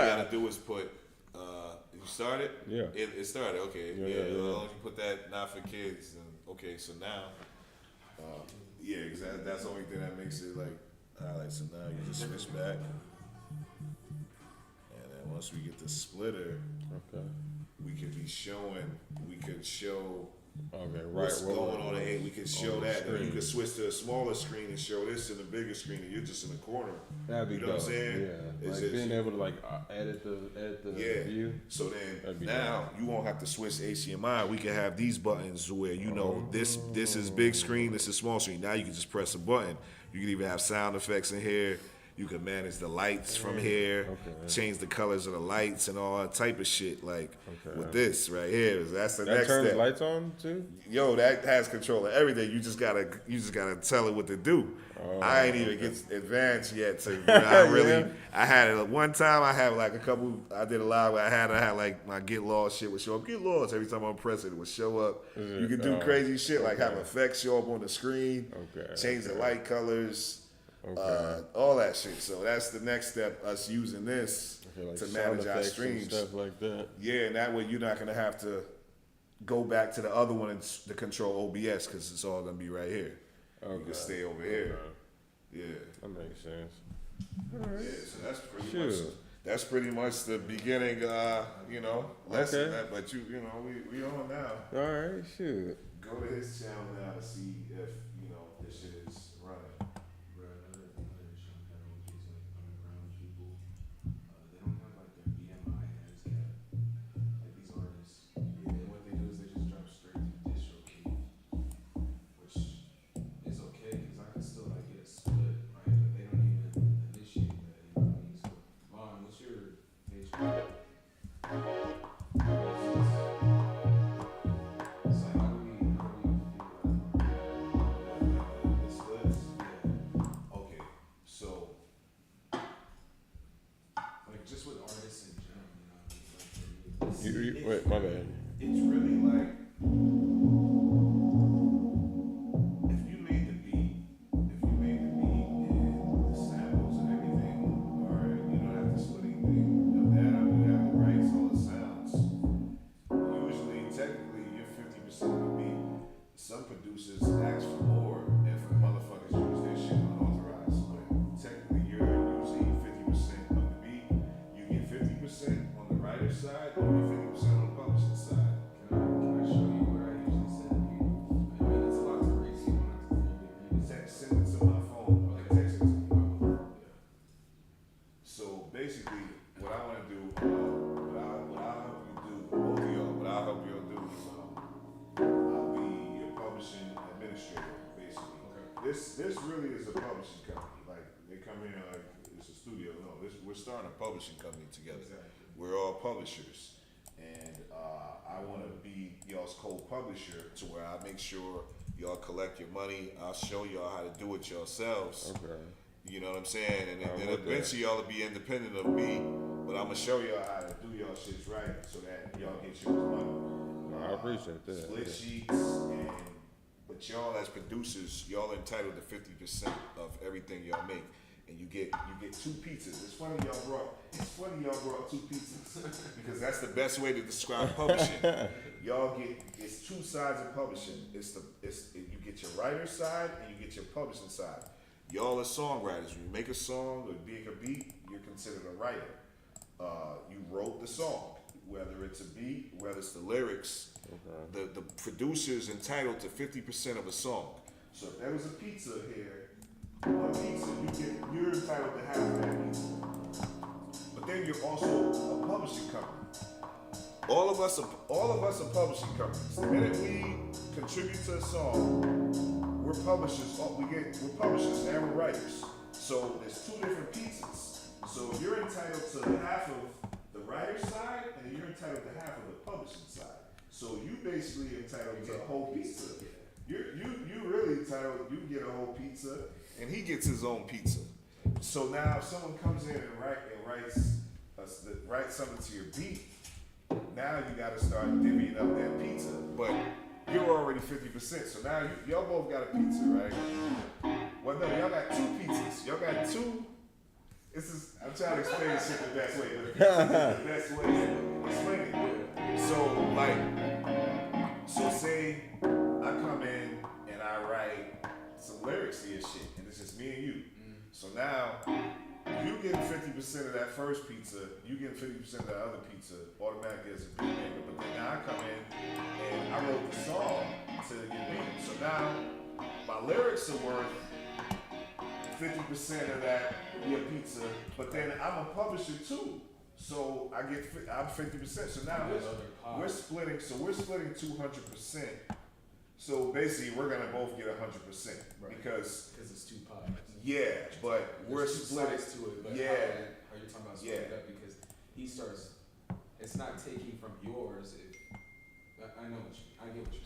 gotta do is put. You started? Yeah. It started. Okay. Yeah. As long as you put that not for kids, then okay. So now, yeah, exactly. That's the only thing that makes it like. Alright, so now you just switch back, and then once we get the splitter, okay, we could show. Okay, right. What's going on the we could show that. And you could switch to a smaller screen and show this in the bigger screen, and you're just in the corner. That'd be you know what I'm saying? Yeah, like being able to like edit the view. So then now you won't have to switch HDMI. We can have these buttons where this is big screen, this is small screen. Now you can just press a button. You can even have sound effects in here. You can manage the lights from here, change the colors of the lights and all that type of shit. Like with this right here, that's the next step. That turns lights on too? Yo, that has control of everything. You just gotta tell it what to do. I ain't even get advanced yet. So I had it one time. I had like a couple. I did a live where I had like my get lost shit would show up. Get lost every time I press it, it would show up. You can do crazy shit like have effects show up on the screen, change the light colors. All that shit. So that's the next step. Us using this to manage our streams, stuff like that. Yeah, and that way you're not gonna have to go back to the other one and to control OBS because it's all gonna be right here. You can stay over here. Yeah, that makes sense. Right. Yeah, so that's pretty much. That's pretty much the beginning. Lesson. But we on now. All right, shoot. Go to his channel now to see if this shit is running. Wait, my bad. It's really like if you made the beat and the samples and everything, or you don't have to split anything of that up, you have the rights, all the sounds. Usually, technically, you're 50% of the beat. Some producers ask for more if motherfuckers use their shit unauthorized, but technically, you're usually 50% of the beat. You get 50% on the writer's side, or you get 50% on the publishing side. Can I show you what I usually send people? I mean, it's a lot to read, so you don't have to read it. Send it to my phone, like text it to me. So basically, what I want to do, what I'll help you do, both of y'all, what I'll help y'all do is I'll be your publishing administrator, basically. This really is a publishing company. Like, they come here like it's a studio. No, we're starting a publishing company together. Exactly. We're all publishers, and I want to be y'all's co-publisher to where I make sure y'all collect your money. I'll show y'all how to do it yourselves. Okay. You know what I'm saying? And then eventually y'all will be independent of me, but I'm gonna show y'all how to do y'all shits right so that y'all get your money. I appreciate that. Split sheets, but y'all as producers, y'all are entitled to 50% of everything y'all make. And you get 2 pizzas. It's funny y'all brought 2 pizzas because that's the best way to describe publishing. Y'all it's 2 sides of publishing. You get your writer's side and you get your publishing side. Y'all are songwriters. When you make a song or make a beat, you're considered a writer. You wrote the song, whether it's a beat, whether it's the lyrics. Okay. The producer's entitled to 50% of a song. So if there was a pizza here. One pizza, you're entitled to half that pizza. But then you're also a publishing company. All of us are publishing companies. The minute we contribute to a song, we're publishers. We're publishers and we're writers. So there's 2 different pizzas. So you're entitled to half of the writer's side, and you're entitled to half of the publishing side. So you basically entitled to a whole pizza. You really entitled. You get a whole pizza. And he gets his own pizza. So now if someone comes in and writes something to your beat, now you got to start divvying up that pizza. But you're already 50%. So now y'all both got a pizza, right? Well, no, y'all got 2 pizzas. Y'all got 2. I'm trying to explain this shit the best way, but the best way to explain it. So so say I come in and I write some lyrics to your shit, and it's just me and you. So now you getting 50% of that first pizza, you getting 50% of that other pizza automatically as a beat maker. But then now I come in and I wrote the song to your beat. So now my lyrics are worth 50% of that your pizza, but then I'm a publisher too. So I'm 50%. So now we're splitting 200%. So basically we're gonna both get 100%. Right. Because it's 2 pies. Yeah, but we're splitting to it. But yeah. Are you talking about splitting it up? Because he starts, it's not taking from yours. I know what you, I get what you're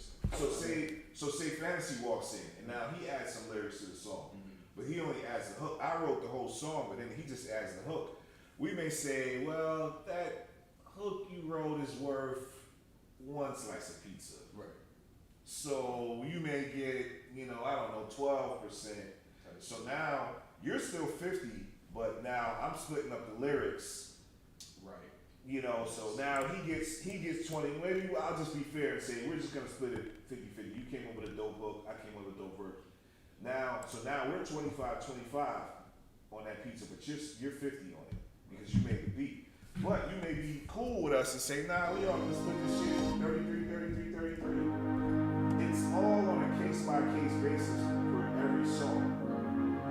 saying. So say Fantasy walks in, and now he adds some lyrics to the song, but he only adds the hook. I wrote the whole song, but then he just adds the hook. We may say, well, that hook you wrote is worth 1 slice of pizza. Right. So you may get, I don't know, 12%. So now you're still 50, but now I'm splitting up the lyrics. Right. So now he gets 20. Maybe I'll just be fair and say we're just gonna split it 50-50. You came up with a dope hook, I came up with a dope verse. Now we're 25-25 on that pizza, but you're 50 on it because you made the beat. But you may be cool with us and say, nah, we all gonna split this shit 33. It's all on a case-by-case basis for every song.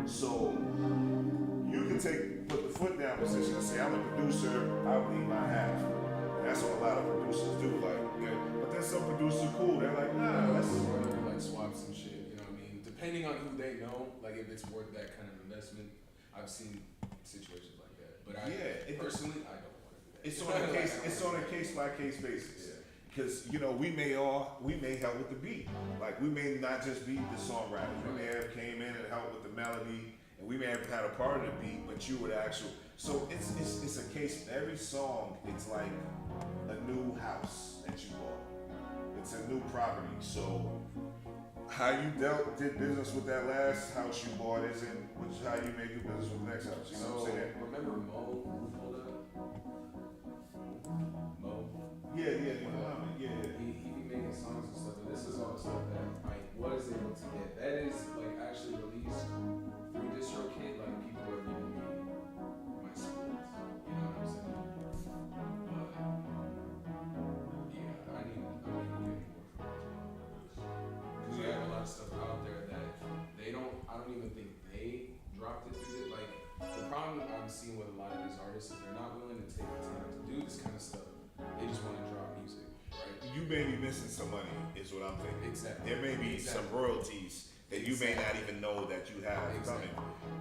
So you can put the foot down position and say, I'm a producer, I'll need my half. And that's what a lot of producers do. But then some producers are cool. They're like, nah, let's like swap some shit. You know what I mean? Depending on who they know, like if it's worth that kind of investment. I've seen situations like that. But personally, I don't want to do that. It's on a case by case basis. Because we may help with the beat. Like we may not just be the songwriter. We may have came in and helped with the melody, and we may have had a part of the beat, but you were the actual. So it's a case. Every song, it's like a new house that you bought. It's a new property. So how you did business with that last house you bought isn't how you make your business with the next house. You know what I'm saying? Remember Mo? Mo? Yeah. He be making songs and stuff, and this is all stuff that I was able to get. That is actually released through DistroKid. Like people are giving me my splits. You know what I'm saying? But yeah, I need to get more from it. Because you have a lot of stuff out there that I don't even think they dropped it through it. Like the problem I'm seeing with a lot of these artists is they're not willing to take the time to do this kind of stuff. They just want to drop music, right? You may be missing some money, is what I'm thinking. Exactly. There may be some royalties that you may not even know that you have coming,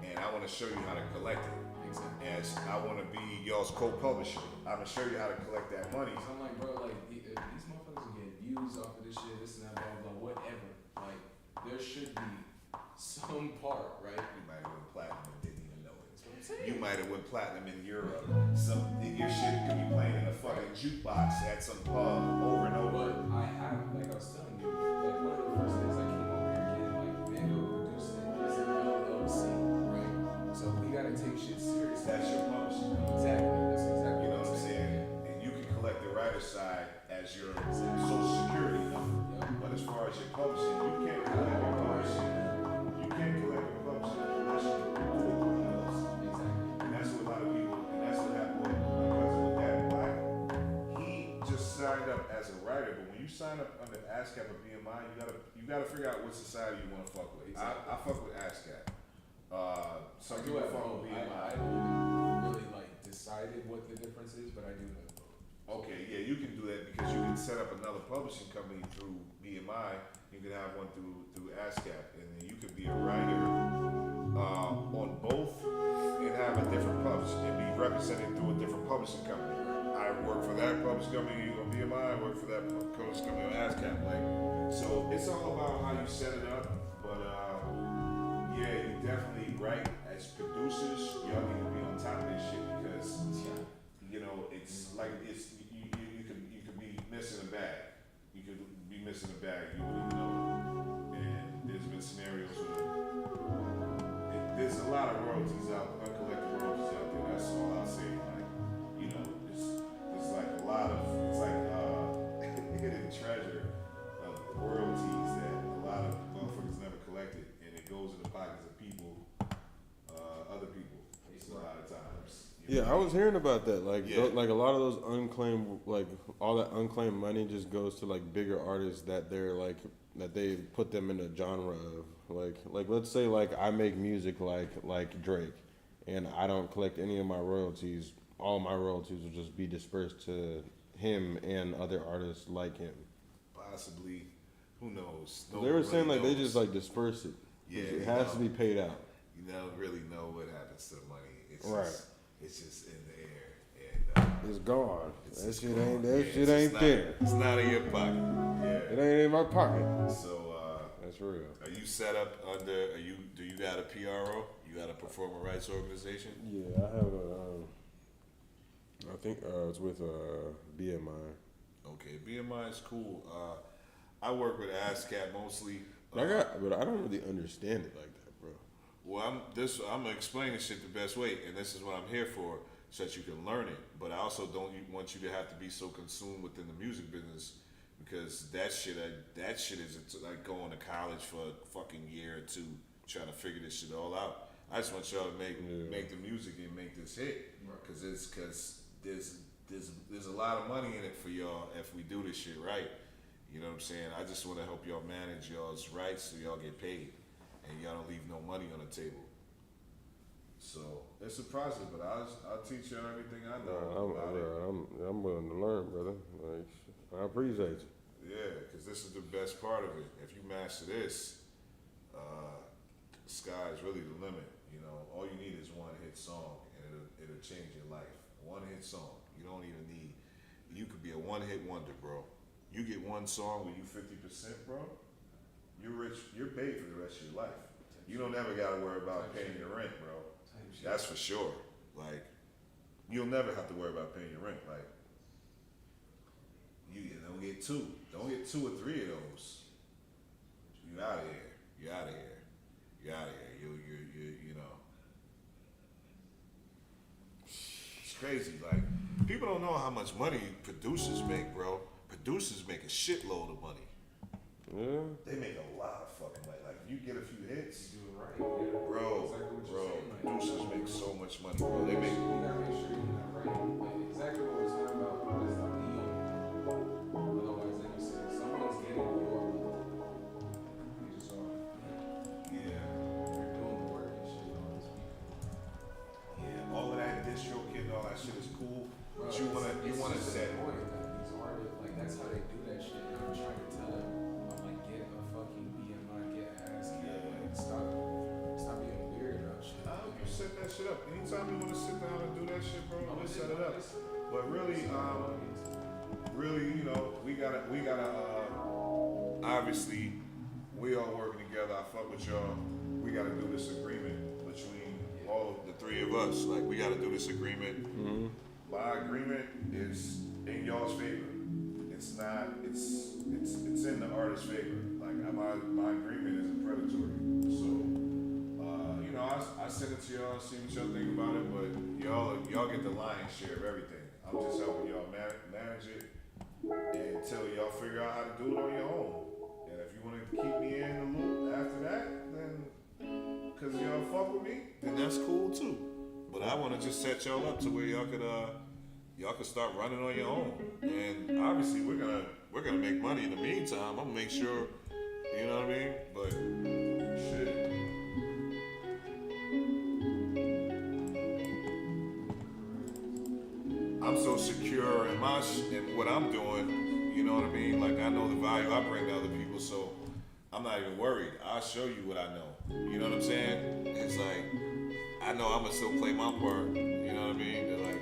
and I want to show you how to collect it. Exactly. As I want to be y'all's co-publisher, I'm gonna show you how to collect that money. So I'm like, bro, like these motherfuckers are getting views off of this shit, this and that, blah blah, whatever. Like there should be some part, right? You might have went platinum and didn't even know it. That's what I'm saying. You might have went platinum in Europe. Your shit could be playing in a fucking jukebox at some pub over and over. But I have, like I was telling you, like one of the first things I came over here getting, like Voni Beats is an LLC, right? So we gotta take shit serious. That's your publishing. Exactly. That's exactly. You know what I'm saying? And you can collect the writer's side as your social security number. Yep. But as far as your publishing, you can't collect your publishing. You can't collect your publishing unless you do it through else. Exactly. And that's what a lot of people, and that's what happened with my cousin with Dad Black. He just signed up as a writer, but when you sign up under ASCAP or BMI, you gotta figure out what society you wanna fuck with. Exactly. I fuck with ASCAP. Some I do people have fuck both. with I BMI. haven't really like decided what the difference is, but I do have both. Okay, yeah, you can do that because you can set up another publishing company through BMI. You can have one through ASCAP, and then you could be a writer on both and have a different publish and be represented through a different publishing company. I work for that publishing company on BMI. I work for that publishing company on ASCAP. So it's all about how you set it up. But yeah, you definitely right as producers, y'all need to be on top of this shit because it's like you could be missing a bag. You could be missing a bag. You wouldn't even know. And there's been scenarios where there's a lot of royalties uncollected royalties out there. that's all I'll say. Like, you know, it's like a lot of, it's like hidden treasure of royalties that a lot of motherfuckers never collected, and it goes in the pockets of people, other people, a lot of times. You Yeah, know? I was hearing about that. Like, Yeah. like a lot of those unclaimed, like all that unclaimed money just goes to like bigger artists that they're like that they put them in a genre of. Like let's say like I make music like Drake, and I don't collect any of my royalties. All my royalties will just be dispersed to him and other artists like him. Possibly, who knows? They No were one saying really like they knows. just like disperse it. Yeah, It you has to know. be paid out. You don't really know what happens to the money. It's Right. it's just in the air, and It's gone. it's That just shit gone. ain't. That Yeah, shit it's just ain't not- there. It's not in your pocket. It Yeah. ain't in my pocket. So, That's real. are you set up under? Do you got a PRO? You got a performer rights organization? Yeah, I have a. I think it's with BMI. Okay, BMI is cool. I work with ASCAP mostly. But I don't really understand it like that, bro. Well, I'm gonna explain this shit the best way, and this is what I'm here for, so that you can learn it. But I also don't want you to have to be so consumed within the music business, because that shit is it's like going to college for a fucking year or two trying to figure this shit all out. I just want y'all to make the music and make this hit, because there's a lot of money in it for y'all if we do this shit right. You know what I'm saying? I just want to help y'all manage y'all's rights so y'all get paid and y'all don't leave no money on the table. So it's a process, but I'll teach y'all everything I know about it. I'm willing to learn, brother. Like, I appreciate you. Yeah, because this is the best part of it. If you master this, sky is really the limit. You know, all you need is one hit song, and it'll change your life. One hit song. You don't even need. You could be a one hit wonder, bro. You get one song where you 50%, bro. You're rich. You're paid for the rest of your life. You don't ever gotta worry about paying your rent, bro. That's for sure. Like, you'll never have to worry about paying your rent. Like, you don't get two. Don't get 2 or 3 of those. You out of here. You out of here. You out of here. You know. It's crazy. Like, people don't know how much money producers make, bro. Producers make a shitload of money. Yeah. They make a lot of fucking money. Like, if you get a few hits, You do it right, yeah. bro, Exactly what you're saying, like, producers make so much money, bro. They make. You gotta make sure you do that right. Like, exactly what we're talking about is the lead. Otherwise, like you said, someone's getting your lead. They just are. Yeah. They're doing the work and shit on these people. Yeah, all of that distro kid and all that shit is cool. Bro, But you it's wanna just set. the point that these artists, like, that's how they do that shit. And I'm trying to tell them, I'm like, get a fucking BMI, get ass, like, stop being weird about shit. You set that shit up. Anytime you wanna sit down and do that shit, bro, let's set it up. But really, you know, we gotta, obviously, we all working together. I fuck with y'all. We gotta do this agreement between all of the 3 of us. Like, we gotta do this agreement. Mm-hmm. My agreement is in y'all's favor. It's not. It's in the artist's favor. Like, my agreement isn't predatory. So, you know, I send it to y'all, see what y'all think about it. But y'all get the lion's share of everything. I'm just helping y'all manage it until y'all figure out how to do it on your own. And if you want to keep me in the loop after that, then because y'all fuck with me, then that's cool too. But I want to just set y'all up to where y'all could start running on your own. And obviously we're gonna make money in the meantime. I'm gonna make sure, you know what I mean? But shit. I'm so secure in in what I'm doing, you know what I mean? Like, I know the value I bring to other people, so I'm not even worried. I'll show you what I know. You know what I'm saying? It's like, I know I'm gonna still play my part, you know what I mean? To like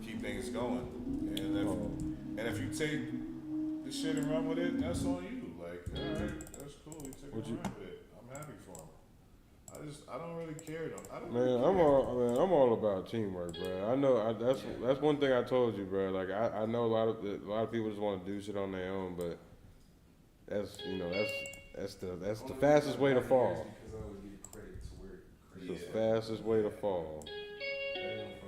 keep things going. And if you take the shit and run with it, that's on you. Like, alright, that's cool. You take and run with it. I'm happy for him. I don't really care though. I don't really care. I'm all about teamwork, bro. I know that's one thing I told you, bro. Like I know a lot of people just want to do shit on their own, but that's the fastest way to fall. Because I always give you credit to where It's the fastest way to fall. That ain't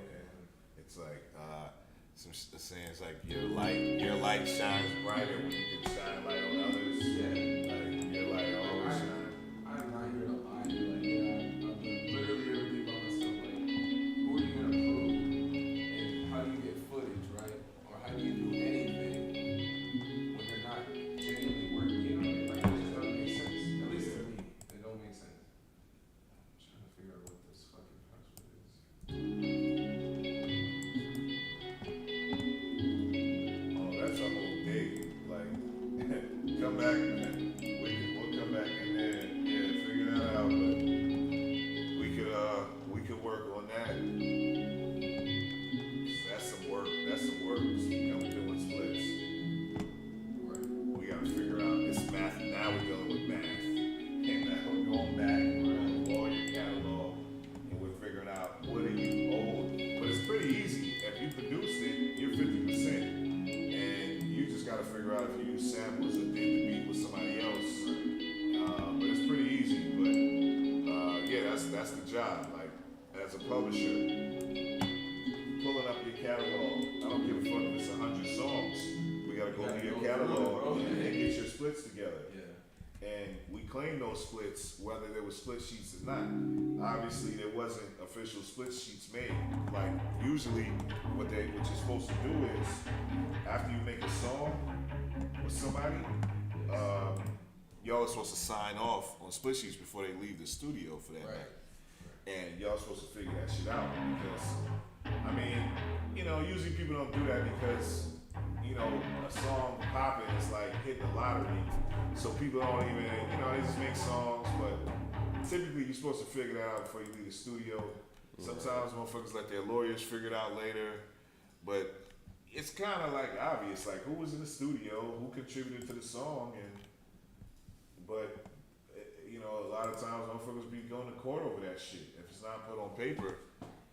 some sayings like your light shines brighter when you can shine light on others. Yeah. Like your light always shine. I'm not here to lie. Like, yeah, I'm doing literally everything by myself. Like, who are you gonna prove? And how do you get footage, right? Or how do you do anything when you're not genuinely working? You know what I mean? Like, it just doesn't make sense. At least to me, it don't make sense. I'm trying to figure out what this fucking password is. Oh, that's a whole day. Like, come back, man. We'll come back in there and figure that out. But we could work on that. That's some work. That's some work. Come doing splits. We gotta figure out this math. Now we're dealing with math, and now we're going back. We're gonna all your catalog, and we're figuring out what are you owed. But it's pretty easy. If you produced it, you're 50%. And you just gotta figure out if you use samples or did the beat with somebody else. But it's pretty easy. But yeah, that's the job. Like as a publisher, pulling up your catalog. I don't give a fuck if it's 100 songs. We gotta go through your catalog and get your splits together. Yeah. And we claim those splits, whether there were split sheets or not. Obviously, there wasn't official split sheets made. Like usually, what you're supposed to do is, after you make a song with somebody, y'all are supposed to sign off on split sheets before they leave the studio for that night. And y'all are supposed to figure that shit out because, I mean, usually people don't do that because, a song popping is like hitting the lottery. So people don't even, they just make songs, but typically you're supposed to figure that out before you leave the studio. Sometimes motherfuckers let their lawyers figure it out later, but it's kind of like obvious, like who was in the studio, who contributed to the song, but a lot of times motherfuckers be going to court over that shit if it's not put on paper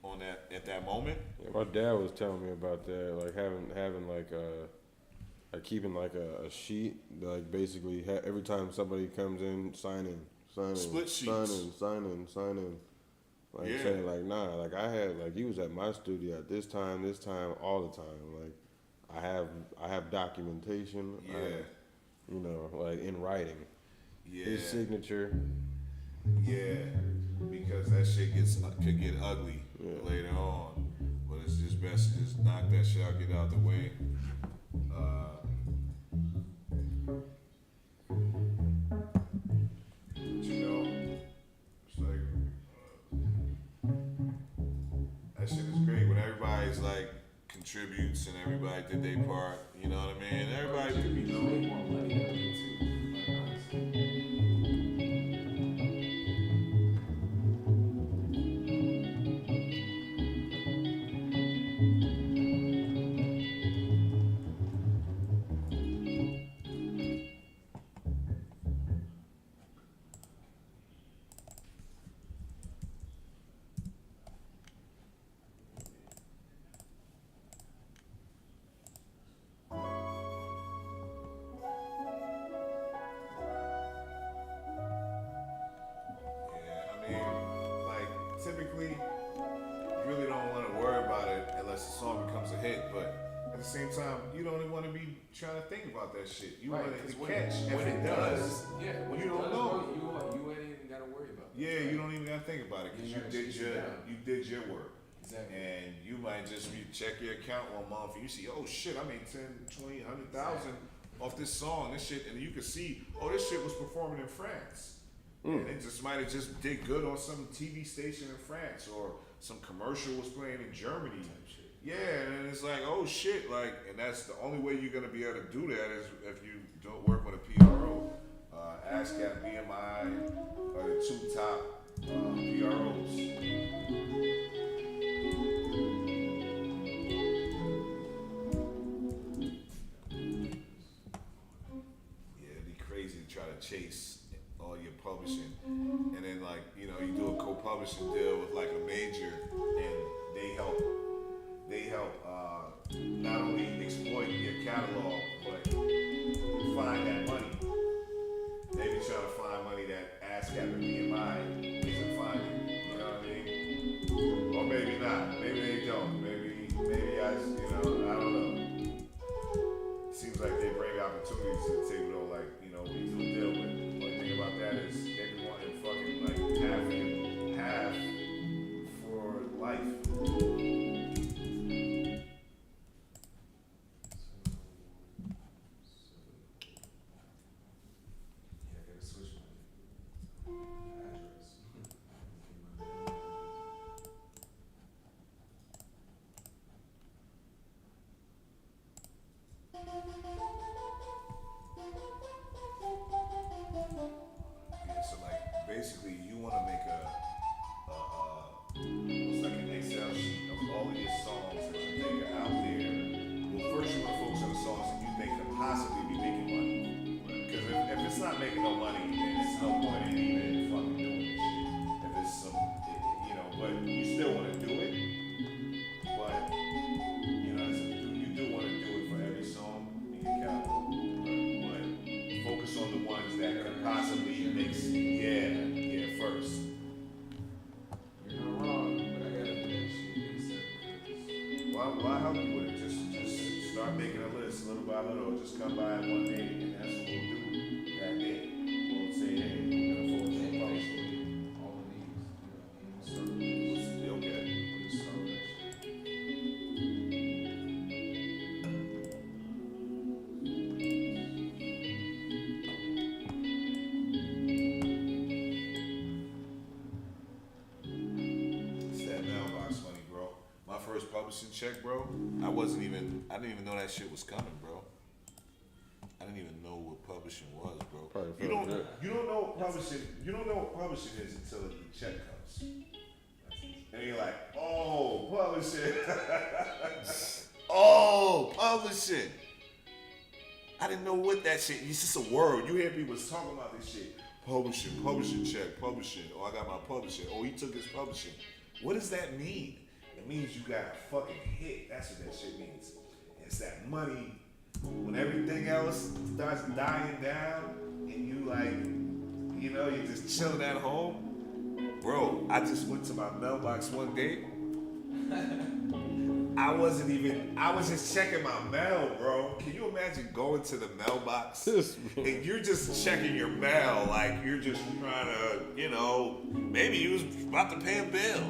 on that at that moment. Yeah, my dad was telling me about that, like having like keeping like a sheet, like basically every time somebody comes in, signing, Split sheets. signing. Like saying like like I had like you was at my studio at this time, all the time. Like I have documentation. Like in writing. Yeah. His signature. Yeah. Because that shit could get ugly later on. But it's just best to just knock that shit out, get out the way. It's like that shit is great when everybody's like contributes and everybody did their part. You know what I mean? Everybody could be You make more money that way too. Like honestly. Typically, you really don't want to worry about it unless the song becomes a hit. But at the same time, you don't even want to be trying to think about that shit. You want it to catch. When it does, when you it don't does, know. You ain't even gotta worry about it. Yeah, you don't even gotta think about it because you did your work. Exactly. And you might just check your account one month and you see, oh shit, I made 10, 20, 100,000 off this song, this shit, and you can see, oh, this shit was performing in France. And it just might have just did good on some TV station in France or some commercial was playing in Germany. Yeah, and it's like, oh shit, like, and that's the only way you're gonna be able to do that is if you don't work with a PRO. ASCAP, BMI are the two top PROs. Yeah, it'd be crazy to try to chase all your publishing, and then like you do a co-publishing deal with like a major, and they help not only exploit your catalog but find that money. They be trying to find money that ASCAP and BMI isn't finding. You know what I mean? Or maybe not. Maybe they don't. Maybe I don't start making a list little by little. Just come by one day, and that's what we'll do that day. We'll say, hey, we're gonna forward you a post. All of these, and we'll start. Okay. We'll just start with that shit. It's that mailbox money, bro. My first publishing check, bro. I didn't even know that shit was coming, bro. I didn't even know what publishing was, bro. Probably You felt don't good. you don't know what publishing is until the check comes. And you're like, oh, publishing. Oh, publishing. I didn't know what that shit. It's just a word. You hear people talking about this shit. Publishing check, publishing. Oh, I got my publishing. Oh, he took his publishing. What does that mean? It means you got a fucking hit. That's what that shit means. It's that money when everything else starts dying down and you like, you know, you're just chilling at home. Bro, I just went to my mailbox one day. I was just checking my mail, bro. Can you imagine going to the mailbox and you're just checking your mail like you're just trying to, you know, maybe you was about to pay a bill.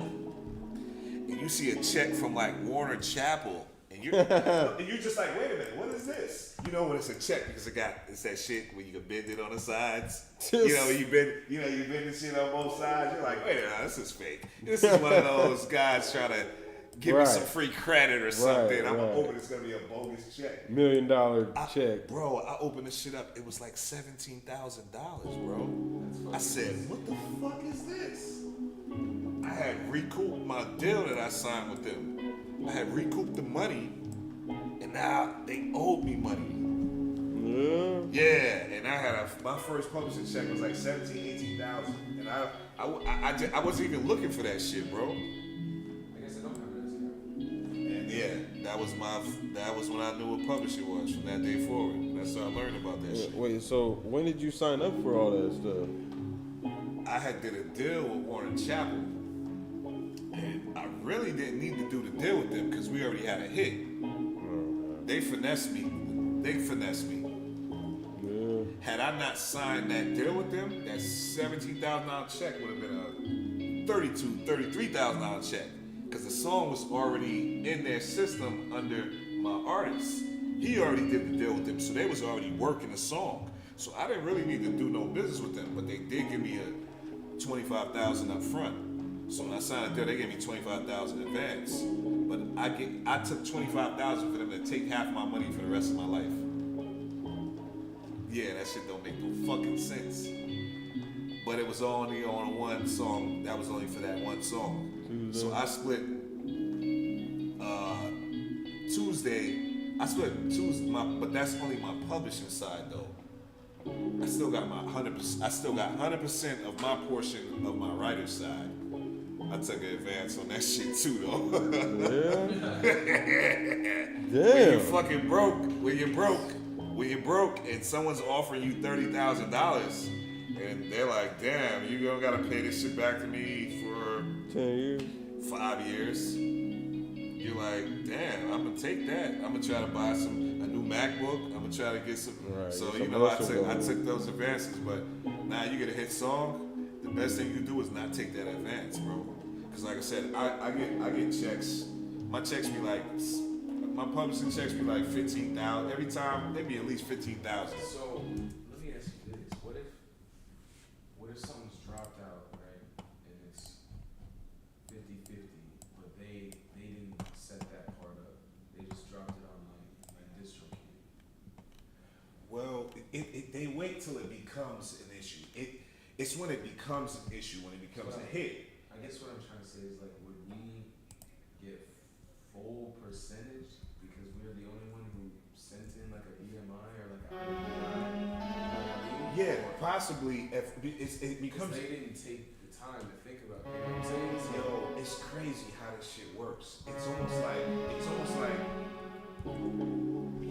And you see a check from like Warner Chapel and you're just like, wait a minute, what is this? You know when it's a check because it's that shit where you can bend it on the sides. You know, you bend the shit on both sides. You're like, wait a minute, this is fake. This is one of those guys trying to give me some free credit or something. I'm hoping it's gonna be a bogus check. $1 million check. Bro, I opened this shit up. It was like $17,000, bro. I said, what the fuck is this? I had recouped my deal that I signed with them. I had recouped the money, and now they owed me money. Yeah, and I had my first publishing check was like $18,000, and I wasn't even looking for that shit, bro. I guess I don't have it as And yeah, that was when I knew what publishing was from that day forward. That's how I learned about that shit. Wait, so when did you sign up for all that stuff? I had did a deal with Warner Chapel, and I really didn't need to do the deal with them because we already had a hit. They finessed me. Had I not signed that deal with them, that $17,000 check would have been a $33,000 check. Because the song was already in their system under my artist. He already did the deal with them, so they was already working the song. So I didn't really need to do no business with them, but they did give me a $25,000 up front. So when I signed a deal, they gave me $25,000 in advance. But I took $25,000 for them to take half my money for the rest of my life. Yeah, that shit don't make no fucking sense. But it was only on one song. That was only for that one song. Tuesday. So I split Tuesday, but that's only my publishing side though. I still got 100% of my portion of my writer's side. I took an advance on that shit too though. Yeah. When you Damn. fucking broke, when you're broke and someone's offering you $30,000 and they're like, damn, you don't gotta pay this shit back to me for 10 years. 5 years. You're like, damn, I'm gonna take that. I'm gonna try to buy a new MacBook. I'm gonna try to get some. Right, So get you some know, hustle I going. took those advances, but now you get a hit song. The best thing you do is not take that advance, bro. Because like I said, I get checks. My checks be like, my publishing checks be like $15,000 every time. They be at least $15,000. So let me ask you this: what if something's dropped out, right, and it's 50-50, but they didn't set that part up? They just dropped it on like DistroKid. Well, they wait till it becomes an issue. It's when it becomes an issue, when it becomes a hit. I guess what I'm trying to say is like, would we get full percentage because we're the only one who sent in like a EMI or like a IMI? Yeah, possibly if it becomes. Because they didn't take the time to think about it. You know what I'm saying? Yo, it's crazy how this shit works. It's almost like,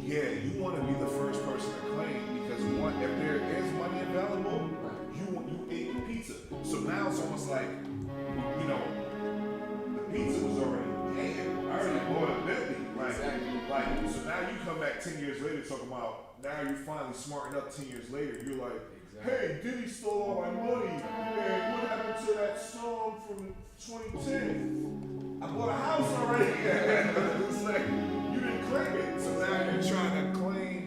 yeah, you want to be the first person to claim because if there is money available, you ate the pizza. So now it's almost like, you know, the pizza was already damn. I already bought a Bentley. Like, Exactly. Like, so now you come back 10 years later talking about, now you're finally smarting up 10 years later. You're like, hey, Diddy stole all my money. And what happened to that song from 2010? I bought a house already. It's like, you didn't claim it. So now you're trying to claim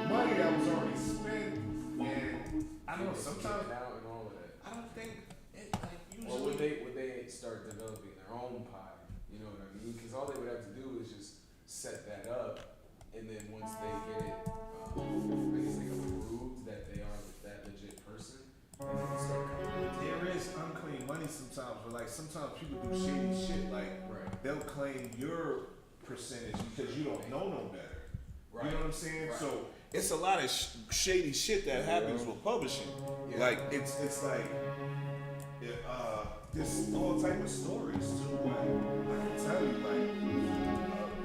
money that was already spent. And I don't know, sometimes, out and all of that. I don't think, it, like, usually. Or would they start developing their own pie? You know what I mean? Because all they would have to do is just set that up, and then once they get it, I guess they can prove that they are that legit person, and they can start coming. There is unclean money sometimes, but like sometimes people do shady shit. Like they'll claim your percentage because you don't know no better. You know what I'm saying? Right. So it's a lot of shady shit that happens with publishing. Yeah. Like it's like there's all type of stories too. Like I can tell you, like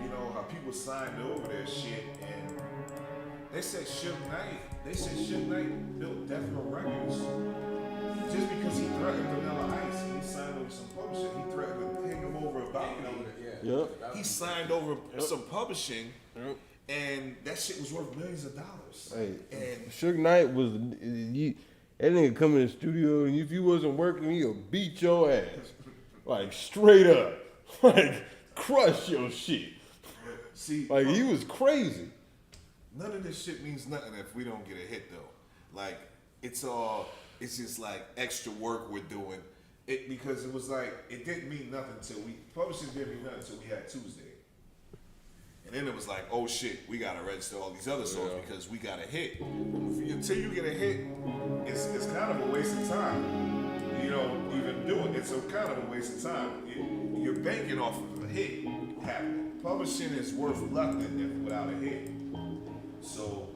you know how people signed over their shit and they said Suge Knight built Death Row Records just because he threatened Vanilla Ice and he signed over some publishing. He threatened to hang him over a balcony. Yep. He signed over some publishing, and that shit was worth millions of dollars. Hey, and Suge Knight was that nigga come in the studio and if you wasn't working, he'll beat your ass, like straight up, like crush your shit. See, like he was crazy. None of this shit means nothing if we don't get a hit though. Like it's just like extra work we're doing. It because it was like it didn't mean nothing till publishing didn't mean nothing until we had Tuesday. And then it was like, oh shit, we gotta register all these other songs because we got a hit. Until you get a hit, it's kind of a waste of time. You know, even do it. It's a kind of a waste of time. You're banking off of a hit happening. Publishing is worth nothing without a hit. So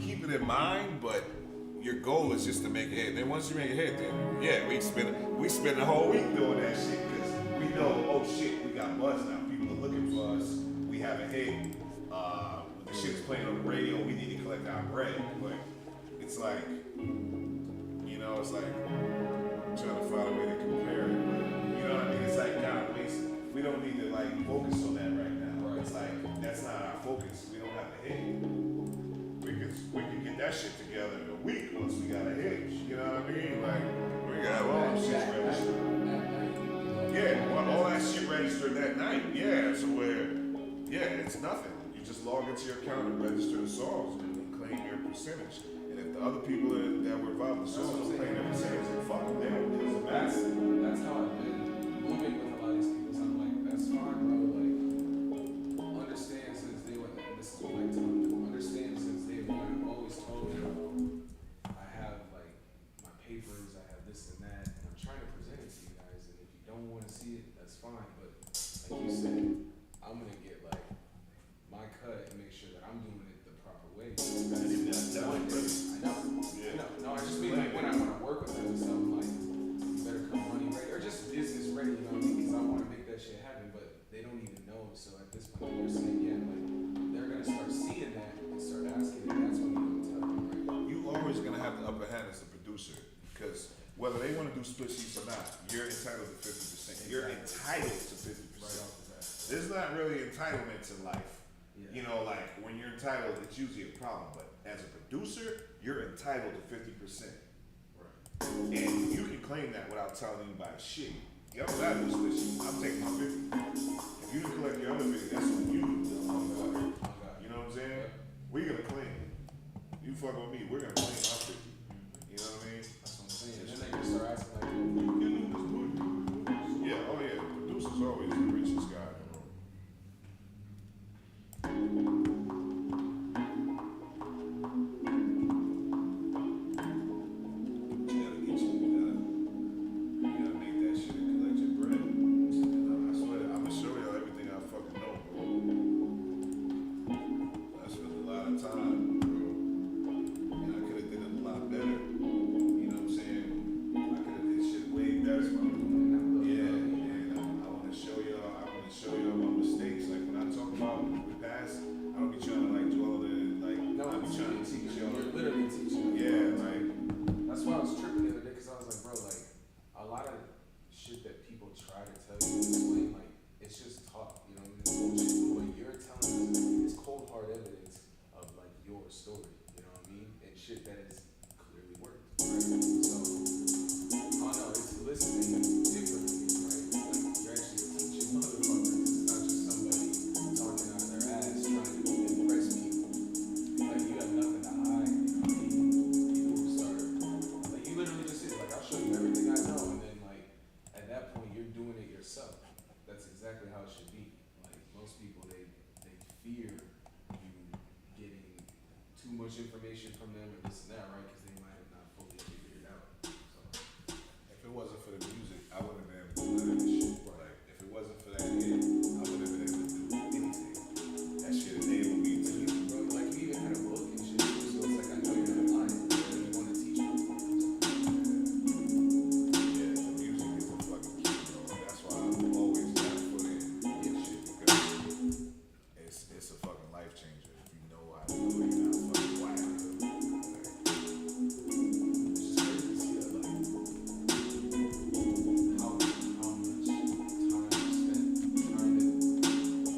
keep it in mind, but your goal is just to make a hit. Then once you make a hit, then yeah, we spend the whole week doing that shit because we know, oh shit, we got buzz now. People are looking for us. We have a hit. The shit's playing on the radio. We need to collect our bread. But it's like, you know, it's like I'm trying to find a way to compare it. But you know what I mean? It's like kind of waste. We don't need to like focus on that right now. It's like that's not our focus. We don't have a hit. We can get that shit together in a week once we got a hit. You know what I mean? Like we got all that shit registered. Yeah, all that shit registered that night. Yeah, so it's nothing. You just log into your account and register the songs and claim your percentage. And if the other people that were involved in the songs don't claim their percentage, then fuck them. They don't do it. That's how I've been moving with a lot of these people. So I'm like, that's fine, bro. Like, understand since day one. This is what I tell them. Understand since day one. I've always told you, I have like my papers, I have this and that, and I'm trying to present it to you guys. And if you don't want to see it, that's fine. But like you said, I'm gonna get like my cut and make sure that I'm doing it the proper way. No, I just mean like when I work with them and stuff, I'm like, you better come money ready or just business ready, you know what I mean? Because I want to make that shit happen, but they don't even know. So at this point, they're saying, yeah, like they're gonna start seeing that and start asking, and that's when you don't tell them, right? You always gonna have the upper hand as a producer because whether they want to do split sheets or not, you're entitled to 50%. You're entitled to 50%. There's not really entitlement to life. Yeah. You know, like when you're entitled, it's usually a problem. But as a producer, you're entitled to 50%. Right. And you can claim that without telling anybody shit. Y'all got to split sheet. I'm taking my 50. If you didn't collect your other 50, that's on you. You know what I'm saying? We're gonna claim it. You fuck with me, we're gonna claim our 50. You know what I mean? That's what I'm saying. And then they can start asking like, yeah, oh yeah, the producer's always the richest guy in the room. You gotta make that shit and collect your bread. And I swear, I'm gonna show y'all everything I fucking know, bro. I spent a lot of time, bro. And I could have fear you getting too much information from them or this and that, right? Because they might have not fully figured it out. So If it wasn't for the music, I wouldn't have been able to do none of this shit. Like, if it wasn't for that hit, I wouldn't have been able to do anything. That shit enabled me to. bro, like you even had a book and shit too, so it's like I know you're not lying. You want to teach me. Yeah, the music is a fucking key, bro. That's why I've always got to put in shit because it's a fucking life changer. If you know how to do it, you're not fucking wild. It's just crazy to see that, like, how much time is spent trying to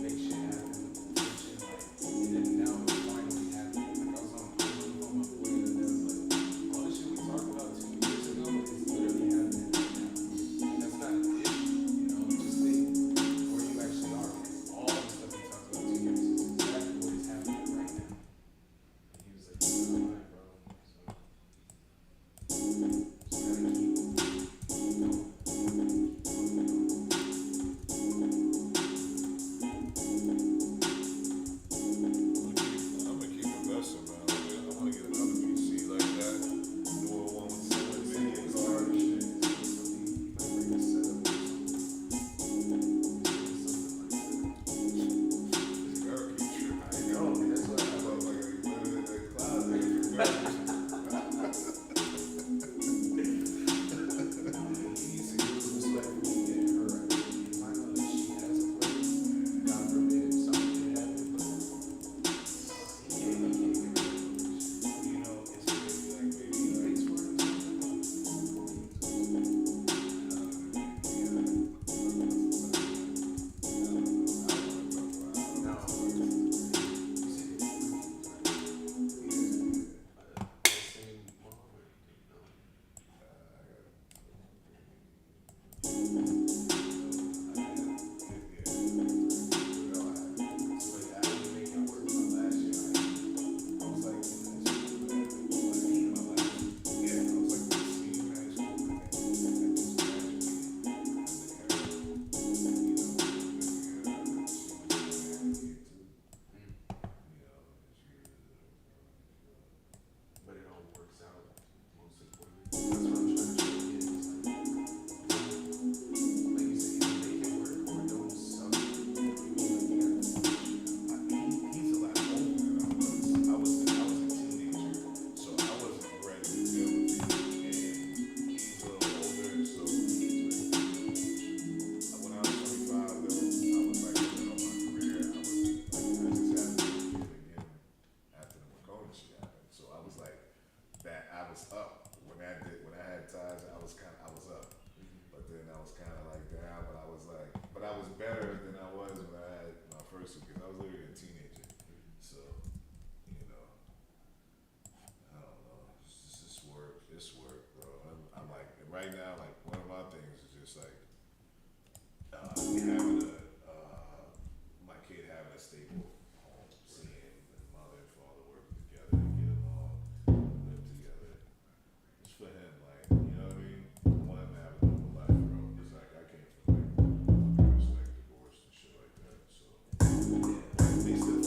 make shit happen, and shit, like, and then now it's finally happening. Like, I was on the phone with my boy, and then was like, all the shit we talked about 2 years ago is literally happening right now. And that's not an issue, you know, just think where you actually are. Because all the stuff we talked about 2 years ago is exactly what is happening right now. And he was like, you're not lying, bro. So, just gotta keep I'm gonna keep investing, man. I want to get another PC like that. Newer one with 7 video cards. This girl keep tripping. I know. That's what I I was like, you put it in the closet. This girl keep You know, it's crazy, like, baby, like, But it all works out, most importantly. That's what I'm trying to get is like you said, either make it work or don't suck. You know, like, he's a lot older than I was. I was a teenager, so I wasn't ready to deal with it. And he's a little older, so he's ready to deal with it. When I was 25, though, I was like, in my career, I was like, I just had to get it again after the Makona shit happened. So I was like, that I was up when I had ties. I was up, but then I was kind of like down. But I was like, but I was better than I was when I had my first one because I was literally a teenager. So, you know, I don't know. It's just work. It's work, bro. I'm like right now. Like one of my things is just like having my kid having a stable home, seeing the mother and father work together to get along, live together. It's for him, like, you know what I mean? I want him to have a normal life, bro. It's like I came from like abuse, like divorce and shit like that. So yeah, they still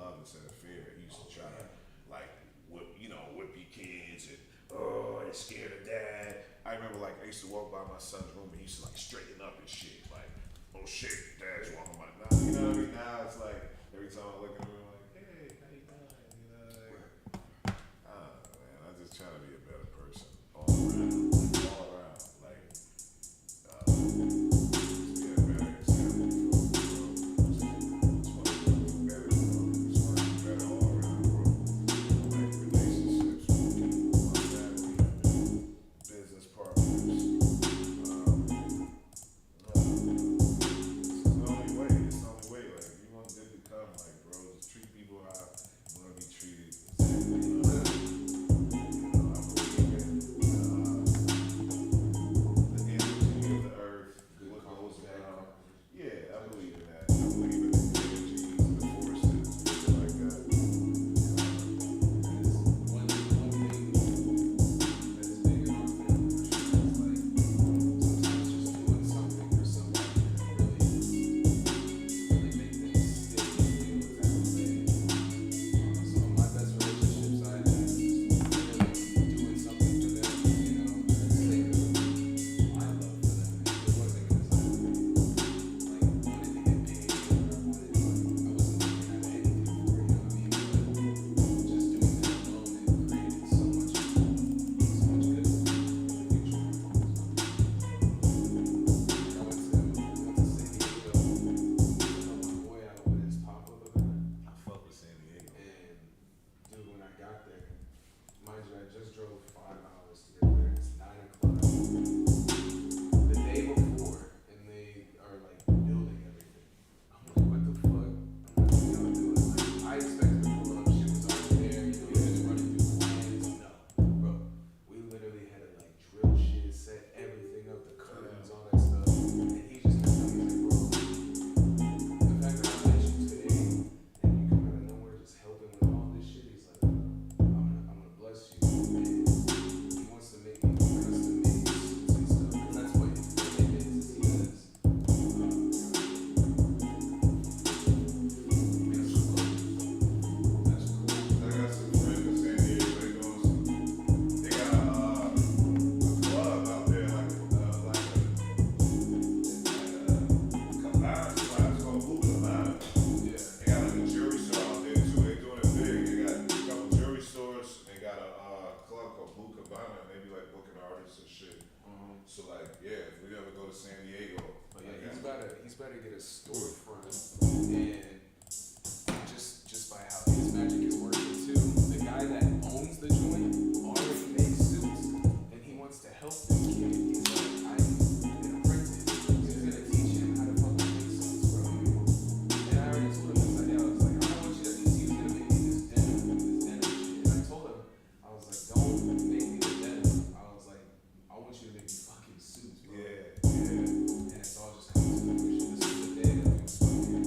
others at a fair. He used to try to like whip your kids and they're scared of dad. I remember like I used to walk by my son's room and he used to like straighten up and shit. Like, oh shit, dad's walking by now. You know what I mean? Now it's like every time I look at him, I'm like, hey, how you doing? You know, like, I don't know, man. I just try to be a better person all around. All around. Like, just be a better example for the world. Just want to be better, just want to be better all around the world. Like relationships with people, my family, business partners. It's the only way. It's the only way. Like, if you want good to come, like, bro, just treat people how you want to be treated. Exactly. I believe in the energy of the earth, what goes around. Yeah, I believe in that. I believe in the energies and the forces, shit like that. One thing that's big in our family for sure is like sometimes just doing something for somebody can really make them stick and feel exactly way. Some of my best relationships I have is really doing something for them, for the sake of my love for them. It wasn't because I wanted to get paid or I wasn't looking at anything for it, you know what I mean? But just doing that alone, it created so much good in the future. I went to San Diego, I my boy out with his pop-up event, I fuck with San Diego. and dude, when I got there, mind you, I just drove 5 hours to get there. It's 9 o'clock the day before, and they are like building everything. I'm like, what the fuck? I'm like, what y'all doing? Like, I expected to pull up, shit was already there, just running through plans. No, bro, we literally had to like drill shit, set everything up, the curtains, all that stuff. And he just kept telling me, like, bro, the fact that I met you today and you come out of nowhere just helping with all this shit, he's like, I'm gonna bless you. And he wants to make me custom made suits and stuff, because that's what his thing is he does. Makes clothes. That's cool. I got some friends in San Diego. They got a club out there, like a cabana spot. It's called Buca Cabana. Yeah. They got like a jewelry store out there too. They doing it big. They got a couple jewelry stores. They got a club called Buca Cabana. They be like booking artists and shit. So like, yeah, if we ever go to San Diego, But yeah, like, he's better get a storefront, and just by how his magic is working too, the guy that owns the joint already makes suits, and he wants to help this kid. He's like, I'm an apprentice. He's gonna teach him how to fucking make suits, bro. And I already told him this idea. I was like, I don't want you to. He was gonna make me this denim shit. And I told him, I was like, don't make me the denim. I was like, I want you to make me fucking suits, bro. yeah. And it's all just coming to fruition. This is the day that we was fucking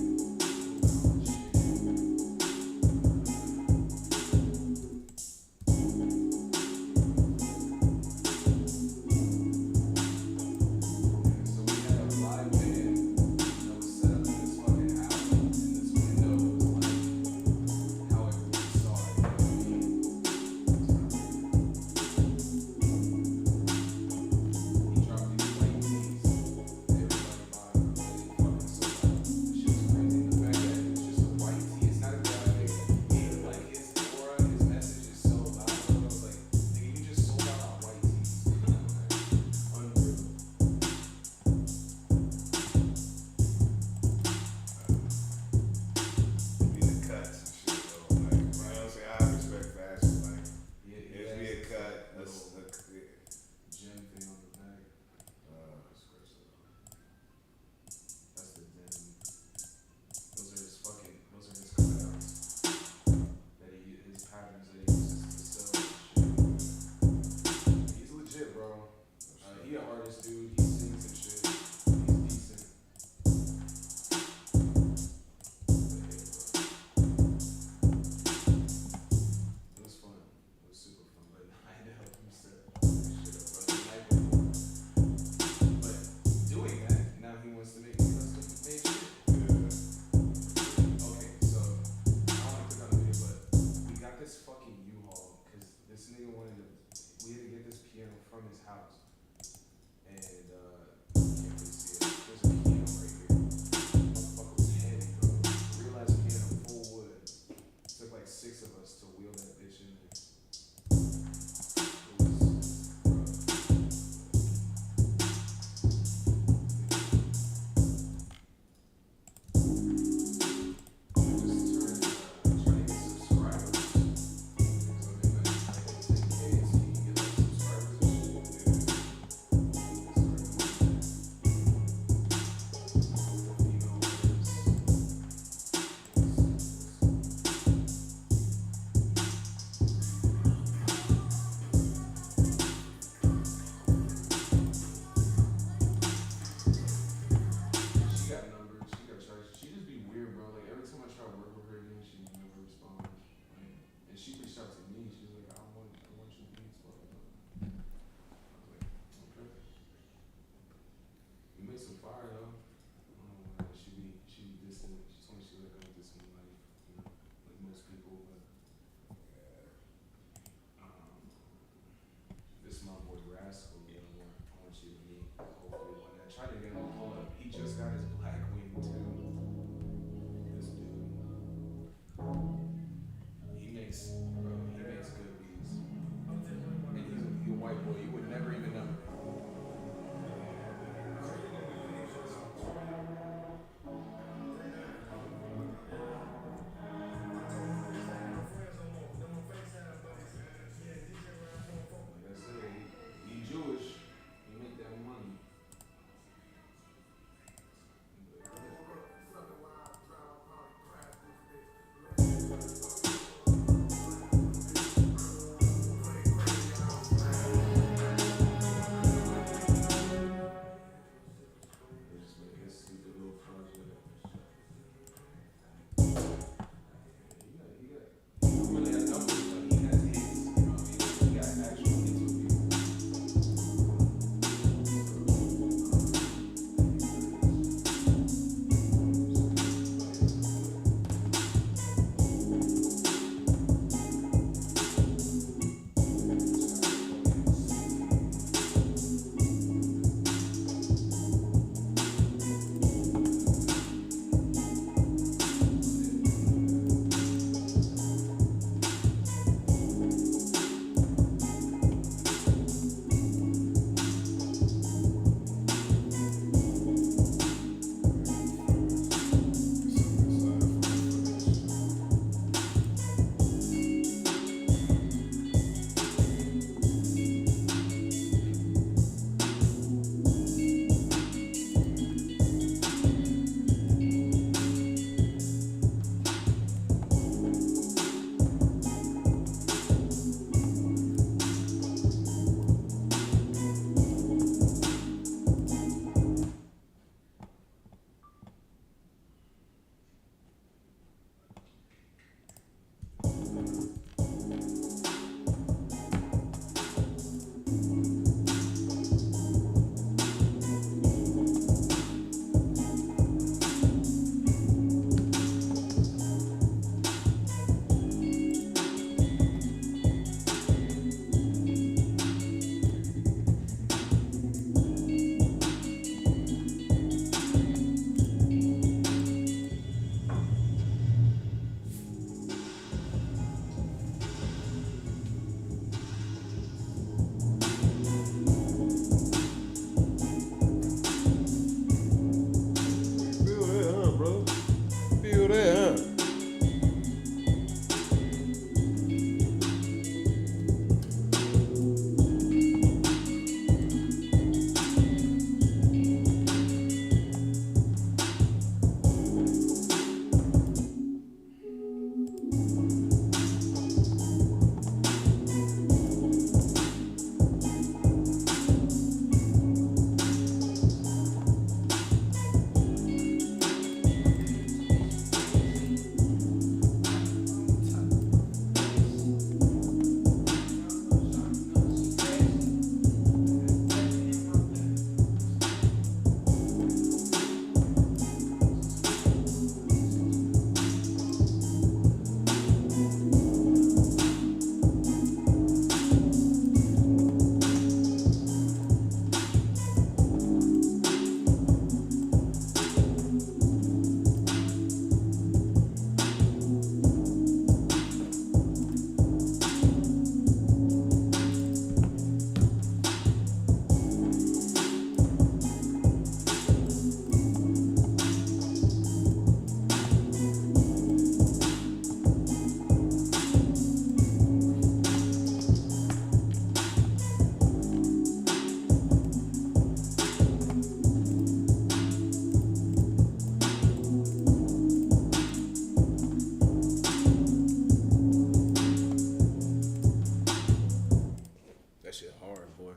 That shit hard, boy.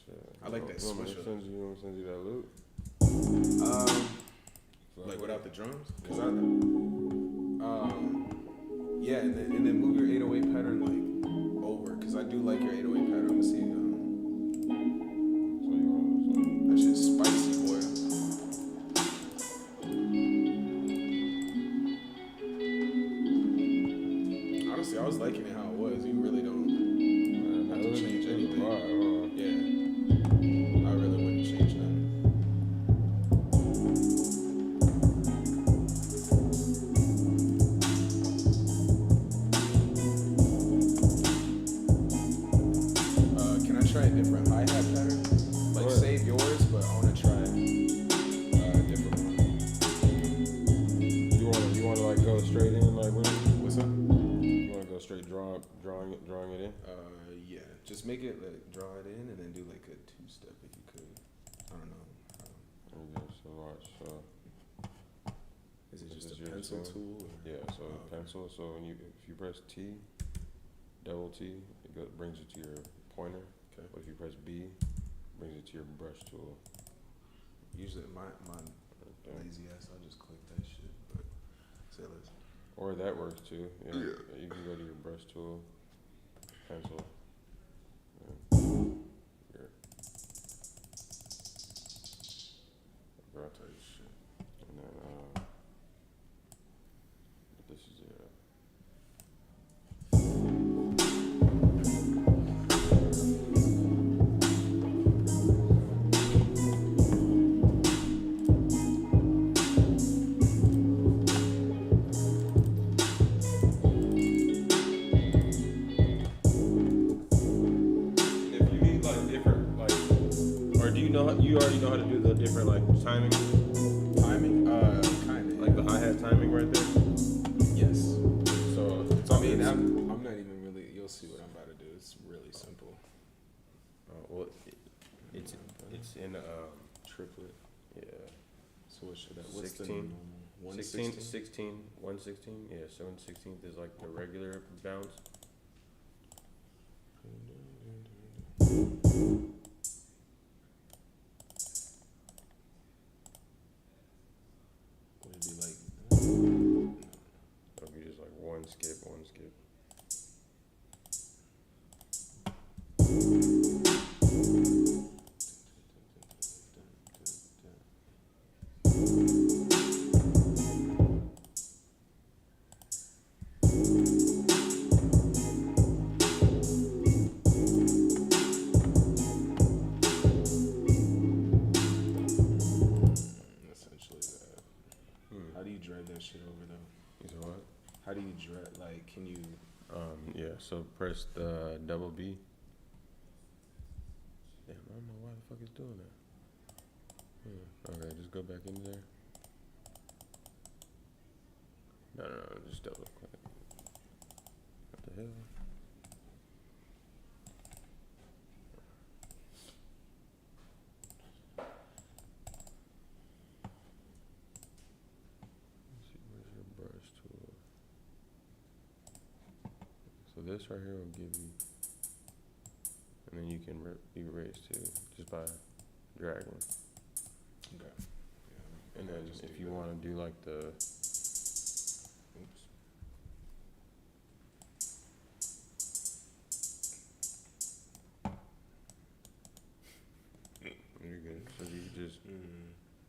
Shit. I like that You want me to switch. send you that loop? Like without the drums? Cause yeah, and then move your 808 pattern like over, cause I do like your 808 pattern. Let me see. So you want That shit's spicy, boy. Honestly, I was liking it how it was. You really don't have to change anything. Yeah, I really wouldn't change nothing. Can I try a different hi-hat pattern? Like Sure. save yours, but I want to try a different one. You want to like go straight in like with it? What's up? You want to go straight drawing it in? Yeah. Just make it like draw it in and then do like a two-step if you could. I don't know. Okay, so watch. Is it This just is a your pencil thing? tool? Or? Yeah, so Oh, okay. pencil. So if you press T, double T, brings you to your pointer. Okay. But if you press B, brings you to your brush tool. Usually my Right there. lazy ass, I'll just click that shit. But say less. Or that works too. Yeah. You can go to your brush tool, pencil. Yeah. Your brush Type shit. and then this is it. If you need like different or do you already know how to do the different like timing, Timing? Kind of. like the hi-hat timing right there? Yes. So I mean, I'm not even really. You'll see what I'm about to do. It's really simple. well, it's in Triplet. yeah. So what should I? What's 16? the normal? 116? 116, yeah, 7/16 is like the regular bounce. Would it be like? It'll be just like one skip. Essentially that. How do you drag that shit over though? You said what? How do you drag? Like, can you? Yeah, so press the double B. Damn, I don't know why the fuck it's doing that. Okay, just go back in there. No, just double click. What the hell? Let's see, where's your brush tool? this right here will give you, and then you can erase too, just by dragging. Okay. Yeah, And then just if do you that. want to do like the, Oops. you're good. So you just,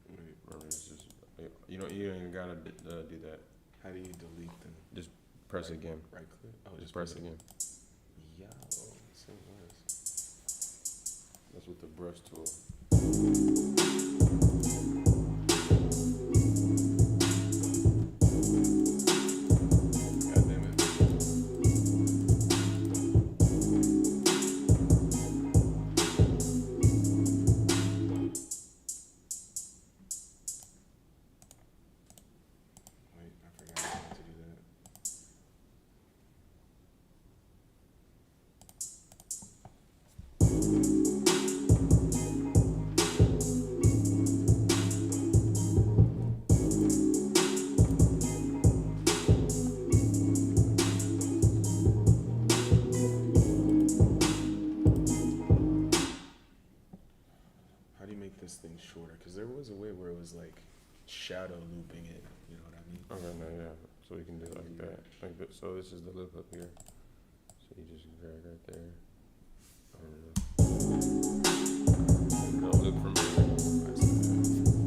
Wait, remember, it's just, you don't even gotta do that. how do you delete them? Press again. Right click? Oh, Just press again. Yo, so nice. That's with the brush tool. God damn it. Wait, I forgot how to do that. How do you make this thing shorter? Because there was a way where it was like shadow looping it. You know what I mean? Okay, no, yeah. So we can do it like that. Like that. So this is the loop up here. So you just drag right there. And it'll loop from here.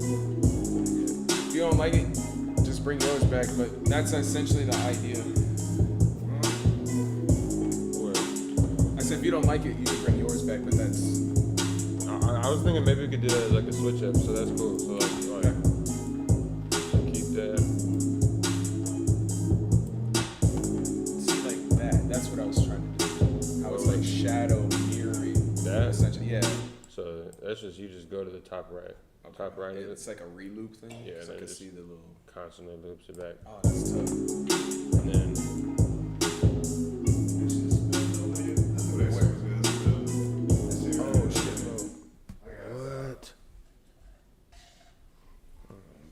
If you don't like it, just bring yours back. But that's essentially the idea. What? I said if you don't like it, you can bring yours back. But that's I was thinking maybe we could do that as like a switch up, so that's cool. So like keep that. see like that. That's what I was trying to do. How it's like shadow mirroring. That? Essentially, yeah. So that's just, you just go to the top right. Top right of it. It's like a reloop thing. Yeah, so I then can just- see the little. Constantly loops it back. Oh, that's tough. And then Oh shit, no. what?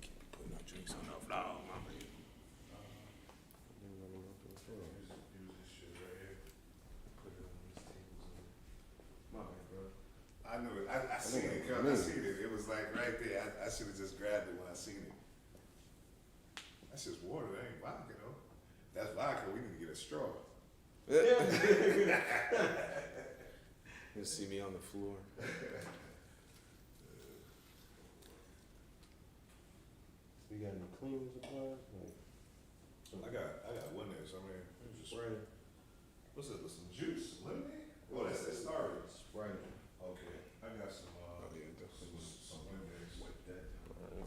Keep putting our drinks on the floor, my man. My bad, bro. I knew it. I seen it. I seen it. It was like right there. I should have just grabbed it when I seen it. That's just water. That ain't vodka, though. That's vodka. We need to get a straw. You see me on the floor. You got any cleaning supplies? I got one there somewhere. Just right. What's it? Some juice, lemonade. Oh, that's that Starbucks. Sprite. Okay, I got some. Some lemonade.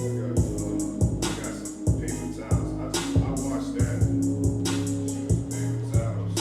I got some paper towels. I washed that. Paper towels.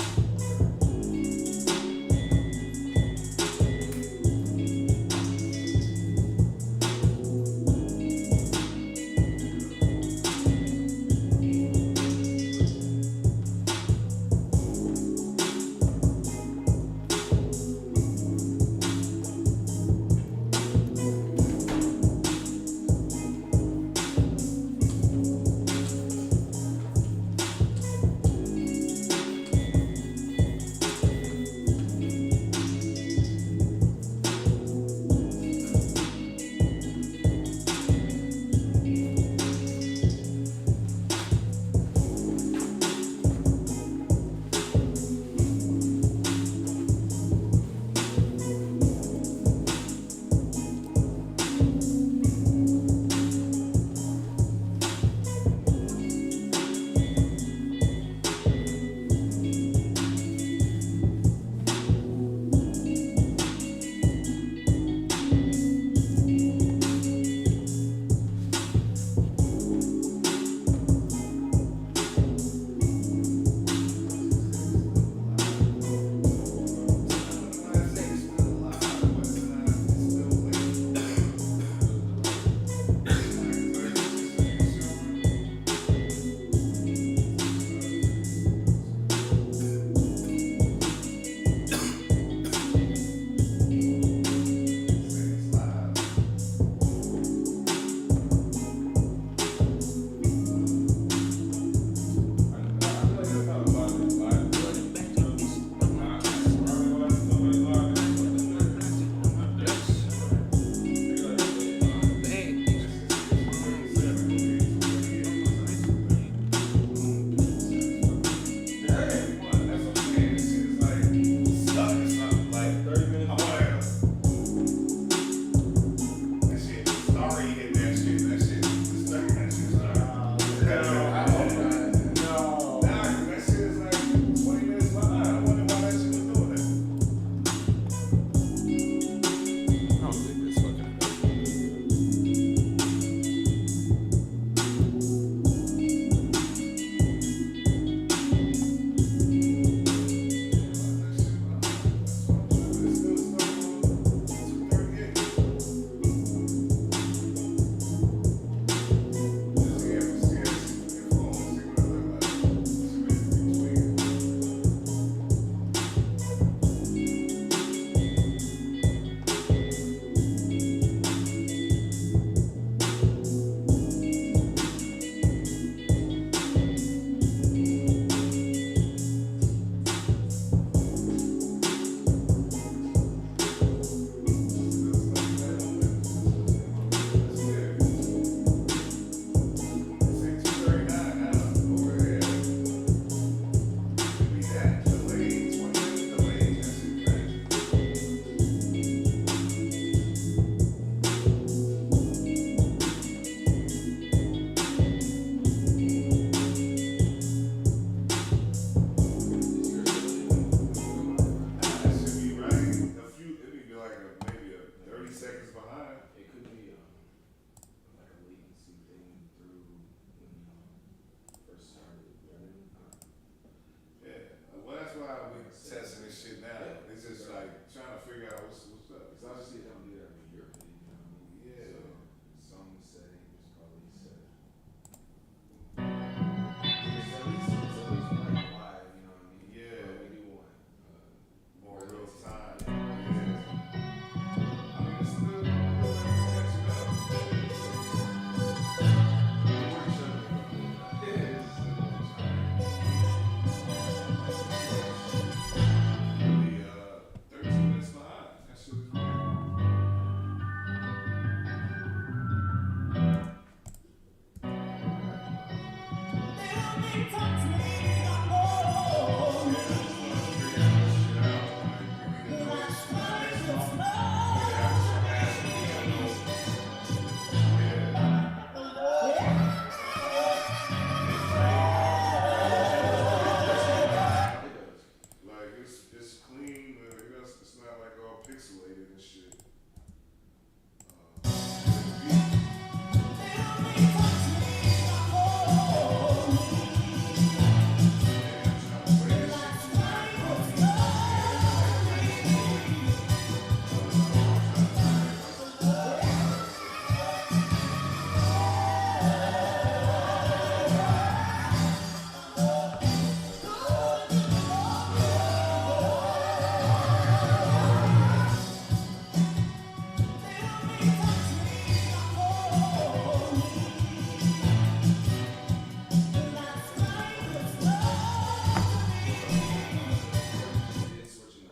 pixelated and shit.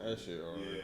That shit alright.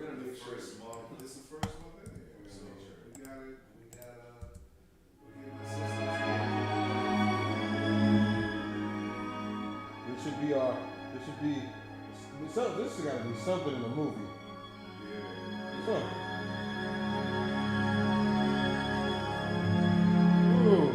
Yeah, it's very small. This has got to be something in the movie. Something. Ooh.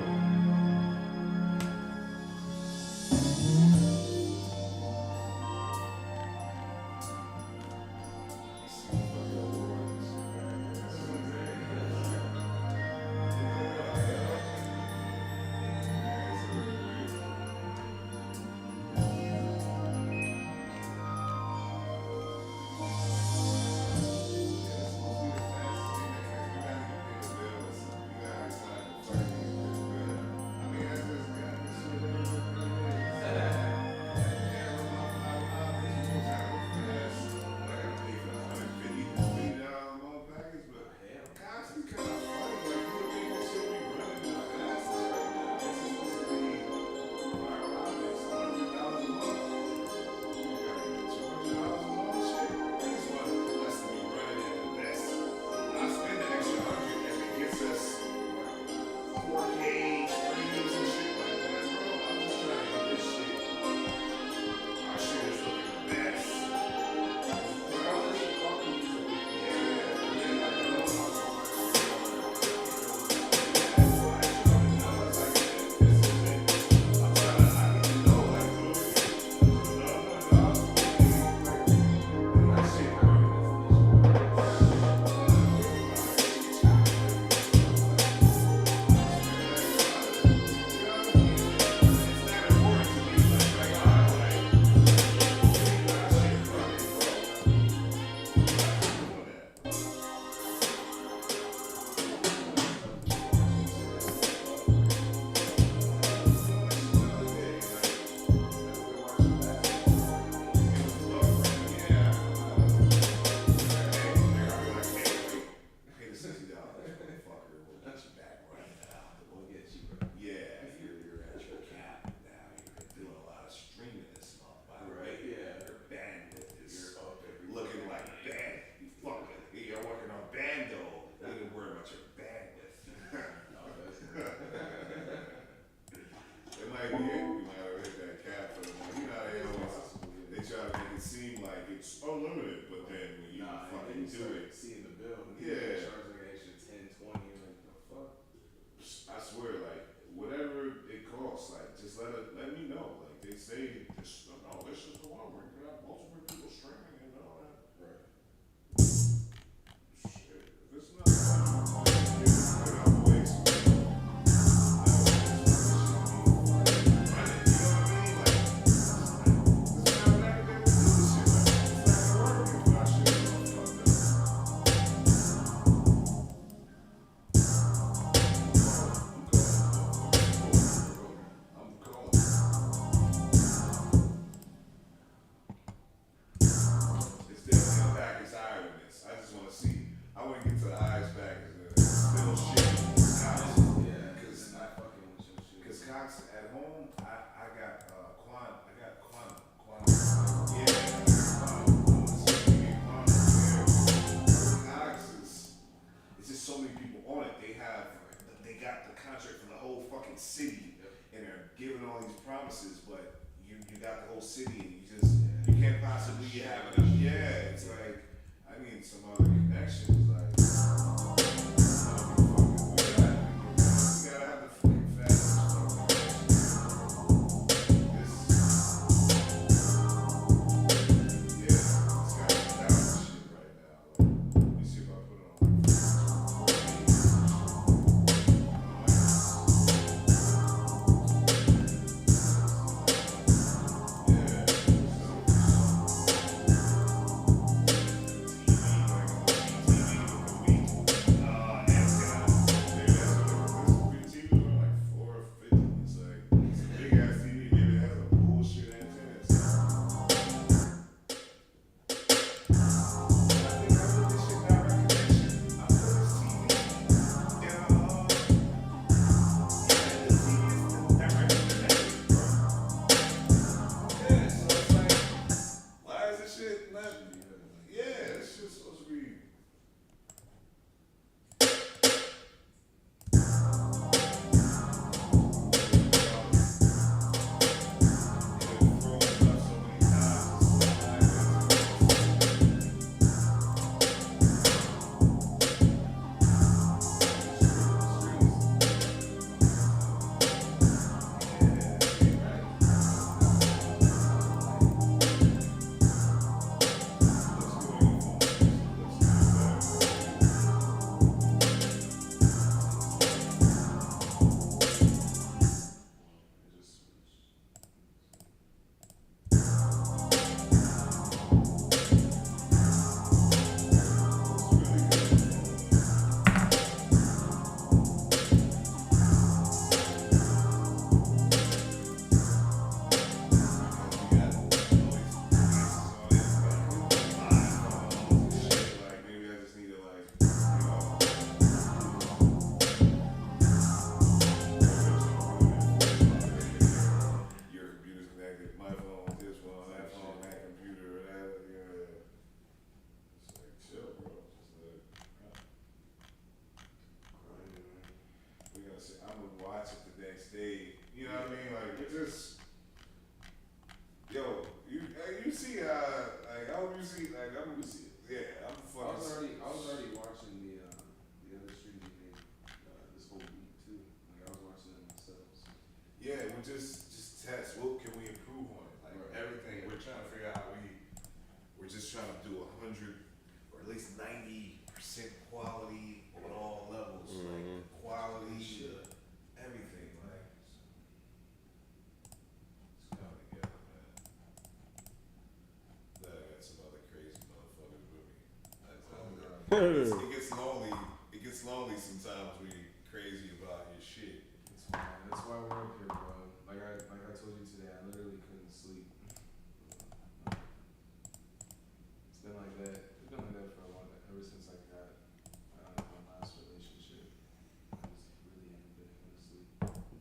do start it. seeing the bill. And Yeah. they charge like an extra 10, 20. You're like, the fuck? I swear, like whatever it costs, like just let me know. Like they say, this no, this is the one where you got multiple people streaming and all that. Right. Shit, if it's not, put out the way. So, it's definitely a package higher than this. I just want to see. I want to get to the highest package. Still shit. Yeah, Because not fucking with your shit. Cause Cox at home, I got Quantum. Yeah, Cox is, it's just so many people on it. They got the contract for the whole fucking city, and they're giving all these promises, but you got the whole city, and you can't possibly have it. Yeah, it's like I need some other connections, like. We gotta have the fucking fastest fucking connection. Yeah, it's got me down with shit right now. Like, let me see if I put it on. Just test. What can we improve on it? Like everything, we're trying to figure out how we're just trying to do 100 or at least 90% quality on all levels. Like the quality, everything. Like it's coming together, man. Then I got some other crazy motherfuckers with me. It gets lonely. It gets lonely sometimes when you're crazy about your shit. It's fine. That's why we're up here, bro. Like I told you today, I literally couldn't sleep. It's been like that. It's been like that for a while. Ever since I got my last relationship, I just really haven't been able to sleep.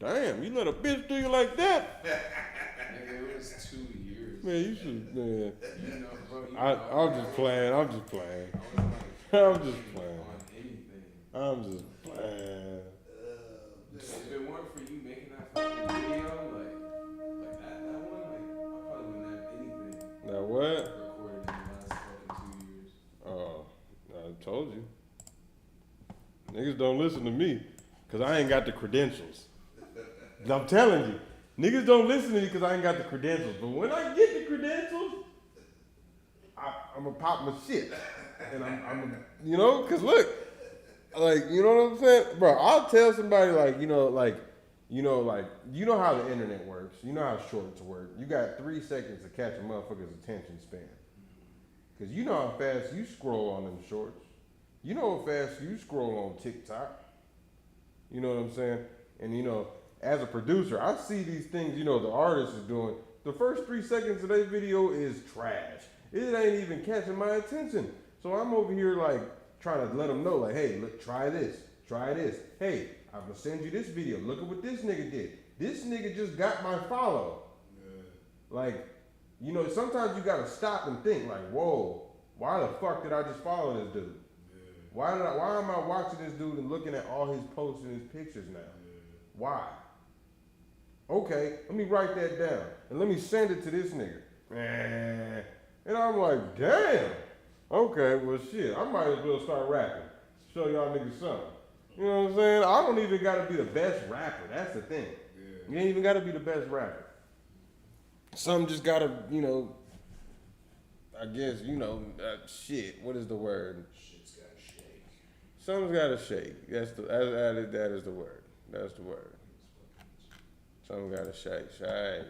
Damn, you let a bitch do you like that? Nigga, it was 2 years. Man, you should, man. You know, bro. I'm just playing. I'm just playing. I I'm wasn't like just playing. on anything. I'm just playing. If it weren't for you making that fucking video, like that one, like I probably wouldn't have anything Now what? recorded in the last fucking 2 years. Oh, told you. Niggas don't listen to me because I ain't got the credentials. I'm telling you. Niggas don't listen to me because I ain't got the credentials. But when I get the credentials, I'm going to pop my shit. And I'm you know, because look, like, you know what I'm saying? Bro, I'll tell somebody, like, you know how the internet works. You know how shorts work. You got 3 seconds to catch a motherfucker's attention span. Because you know how fast you scroll on them shorts. You know how fast you scroll on TikTok. You know what I'm saying? And, you know, as a producer, I see these things, you know, the artist is doing. The first 3 seconds of their video is trash. It ain't even catching my attention. So I'm over here, like, trying to let them know, like, hey, look, try this. Try this. Hey, I'm going to send you this video. Look at what this nigga did. This nigga just got my follow. Yeah. Like, you know, sometimes you got to stop and think, like, whoa, why the fuck did I just follow this dude? Yeah. Why am I watching this dude and looking at all his posts and his pictures now? Yeah. Why? Okay, let me write that down and let me send it to this nigga. And I'm like, damn. Okay, well shit, I might as well start rapping. Show y'all niggas something. You know what I'm saying? I don't even gotta be the best rapper. That's the thing. Yeah. You ain't even gotta be the best rapper. Some just gotta, you know, I guess, you know, shit. What is the word? Shit's gotta shake. Something's gotta shake. That is the word. That's the word. Something gotta shake. I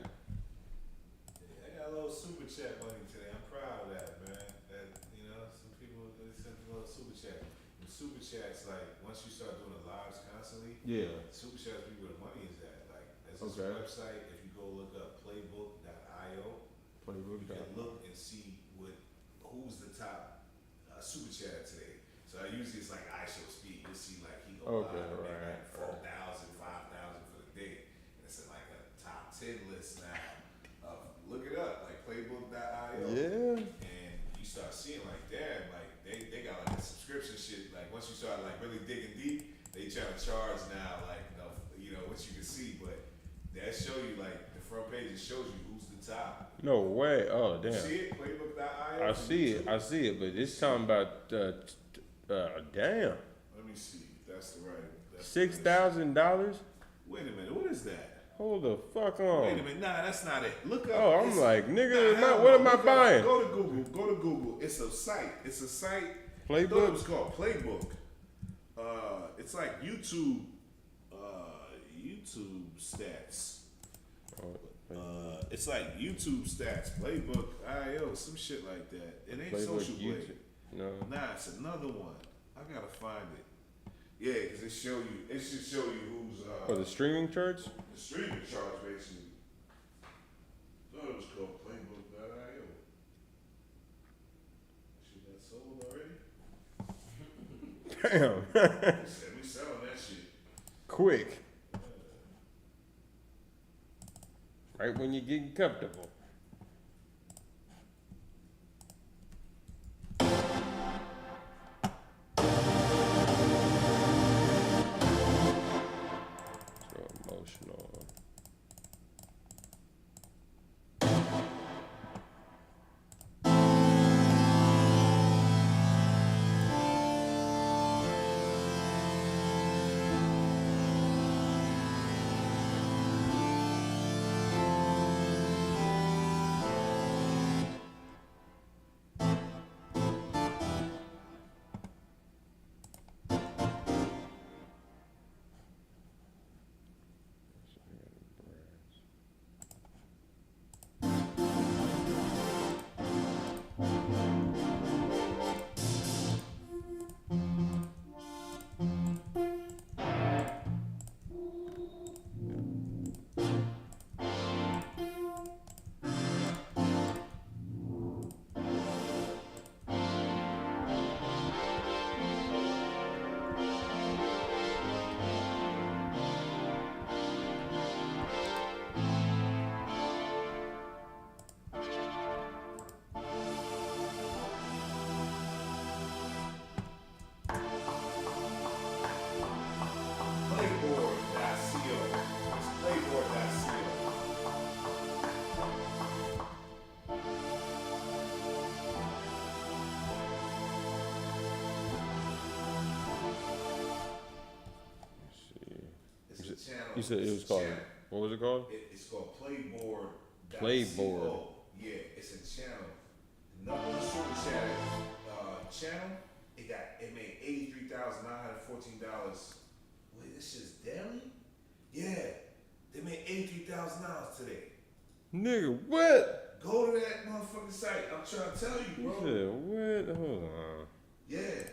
got a little super chat money today. I'm proud of that, man. That, you know, some people they sent a little super chat. And super chats, like once you start doing the lives constantly, yeah. Super chats be where the money is at. Like there's this website. If you go look up playbook.io, you can look and see who's the top super chat today. So usually it's like I show speed. You'll see like he go live like 4,000, 5,000 for the day. 10 list now. Look it up, like playbook.io. Yeah. And you start seeing like, damn, like they got like a subscription shit. Like once you start like really digging deep, they try to charge now, like you know what you can see, but that show you like the front page. It shows you who's the top. No way. Oh damn. You see it? Playbook.io. I see it, but it's talking about damn. Let me see. That's the right. $6,000. Wait a minute. What is that? Hold the fuck on. Wait a minute. Nah, that's not it. Look up. Oh, I'm like, nigga, what am I buying? Go to Google. It's a site. Playbook? I thought it was called Playbook. It's like YouTube stats. It's like YouTube stats. Playbook.io, some shit like that. It ain't Playbook Social Blade. No. Nah, it's another one. I gotta find it. Yeah, because it should show you who's For the streaming charts? The streaming charts, basically. I thought it was called Playbook.io. Shit got sold already? Damn. We selling that shit. Quick. Right when you're getting comfortable. Emotional. You said it was called. Channel. What was it called? It's called Playboard. Playboard. Yeah, it's a channel. The number one super chat channel. It made $83,914. Wait, this shit's daily? Yeah, they made $83,000 today. Nigga, what? Go to that motherfucking site. I'm trying to tell you, You bro. said what? Hold on. Yeah,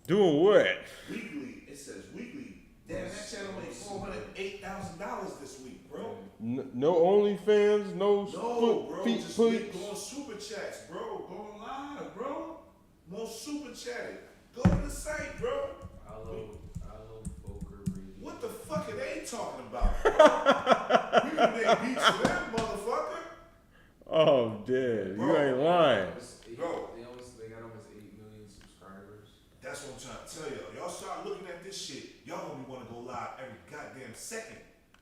Doing what? weekly. It says weekly. Damn, that channel made $408,000 this week, bro. No OnlyFans, no, No, foot, bro, feet, just push. going super chats, bro. Going live, bro. No super chatting. Go to the site, bro. Aloe Poker Reading. What the fuck are they talking about, bro? We done made beats for them, motherfucker. Oh, dead. You Bro. ain't lying. Bro. They got almost 8 million subscribers. That's what I'm trying to tell y'all. Y'all start looking at this shit, y'all gonna want to go live every goddamn second.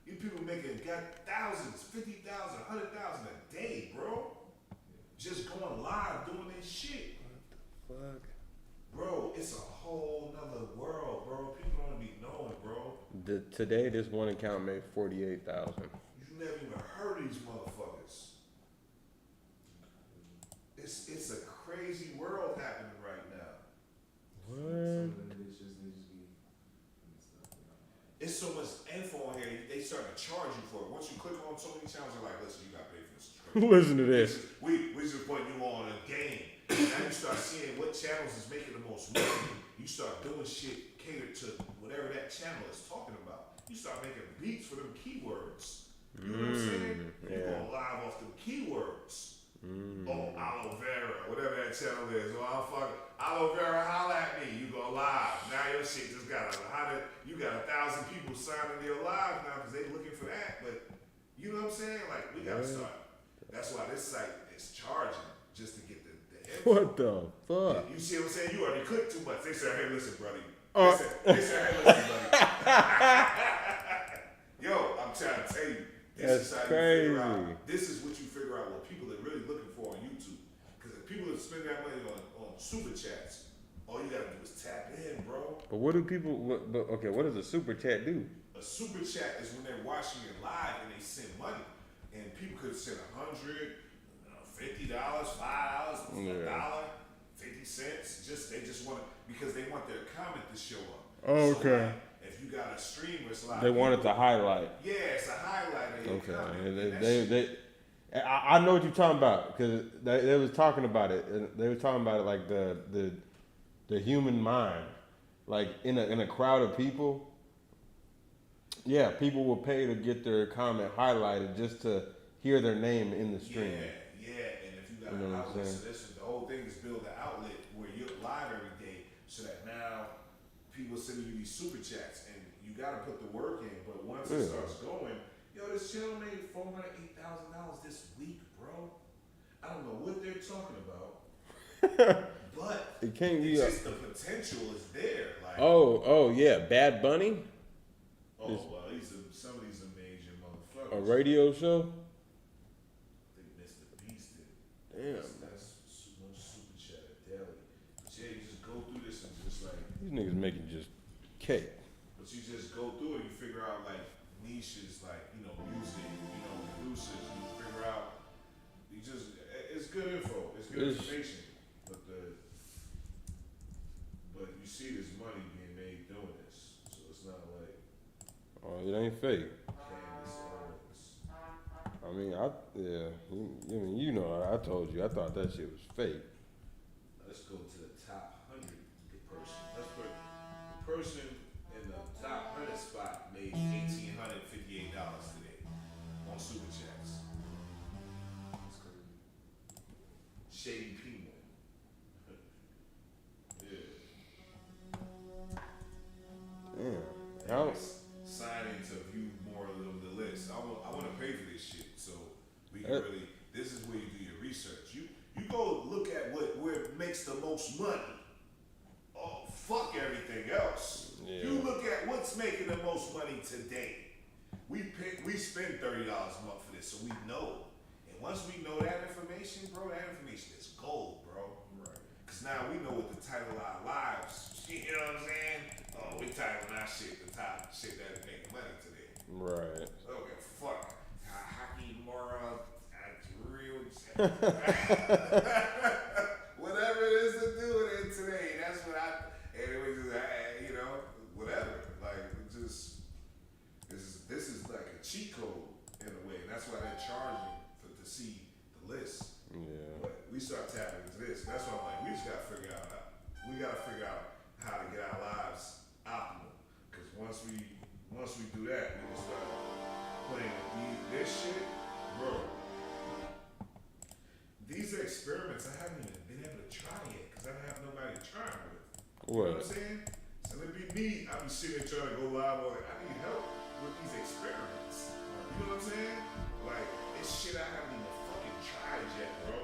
You people making thousands, 50,000, 100,000 a day, bro. Just going live doing this shit. Fuck. Bro, it's a whole nother world, bro. People don't be knowing, bro. Today, this one account made 48,000. You never even heard of these motherfuckers. It's a crazy world happening right now. What? Some of them, they just be doing stuff. It's so much info on here. They start to charge you for it. Once you click on so many channels, they're like, listen, you got to pay for this subscription. Listen to this. We just putting you on a game. Now you start seeing what channels is making the most money. You start doing shit catered to whatever that channel is talking about. You start making beats for them keywords. You know what I'm saying? You yeah. going live off them keywords. Oh, aloe vera, whatever that channel is. Oh, I'll fuck aloe vera, holla at me. You go live. Now your shit just got you got 1,000 people signing their live now because they looking for that. But you know what I'm saying? Like we gotta start. That's why this site is charging just to get the info. What the fuck? You see what I'm saying? You already clicked too much. They said, hey, listen, buddy. They said, hey, listen, buddy. Yo, I'm trying to tell you. This is how crazy. you figure out. This is what you figure out what people are really looking for on YouTube. Because if people are spending that money on super chats, all you gotta do is tap in, bro. But what do people? What does a super chat do? A super chat is when they're watching it live and they send money, and people could send $100, $50, $5, $1, 50 cents. They just want it because they want their comment to show up. Oh, So, okay. like, if you got a streamer, it's like They want it to highlight. Yeah, it's a highlight of your comment. Okay. And that shit- I know what you're talking about because they was talking about it. And they were talking about it like the human mind, like in a crowd of people. Yeah, people will pay to get their comment highlighted just to hear their name in the stream. Yeah, and if you got You know an what I'm outlet, saying? so this is the whole thing is build an outlet where you're live every day, so that now people sending you these super chats, and you got to put the work in. But once it starts going, yo, this channel made $408,000 this week, bro. I don't know what they're talking about, but It can't be. it's just the potential is there. Like, Oh yeah, Bad Bunny, well, some of these are major a motherfuckers. radio show. I think Mr. Beast did. Damn, That's no super chat daily. But yeah, you just go through this and just like, these niggas making just cake. but you just go through it, you figure out like niches, like, music, producers, you figure out, it's good info, it's good information. But you see this money being made doing this, so it's not like Oh, it ain't fake. Candace Owens. I mean, I told you, I thought that shit was fake. Let's go to the top 100 person. Let's put the person in the top 100 spot made $1,858 today on super chats. That's crazy. Shady P one. Yeah. Damn. How? Sign in to view more of the list. I want to pay for this shit, so we can really. This is where you do your research. You go look at where it makes the most money. Oh, fuck everything else. Yeah. You look at what's making the most money today. We spend $30 a month for this, so we know. And once we know that information, bro, that information is gold, bro. Right. Cause now we know what to title our lives. You know what I'm saying? Oh, we entitling our shit the top shit that is making money today. Right. Okay, fuck. Hockey, Mora, real. Whatever it is to do with it today, that's what and it was just, whatever. Like, it just, this is like a cheat code in a way. And that's why they're charging to see the list. Yeah. But we start tapping into this. That's why I'm like, we just gotta figure out how to get our lives optimal. Because once we do that, we can start playing with this shit, bro. These are experiments I haven't even been able to try yet because I don't have nobody to try them with. You know what I'm saying? So it'd be me. I'll be sitting there trying to go live on it. I need help with these experiments. You know what I'm saying? Like, it's shit I haven't even fucking tried yet, bro.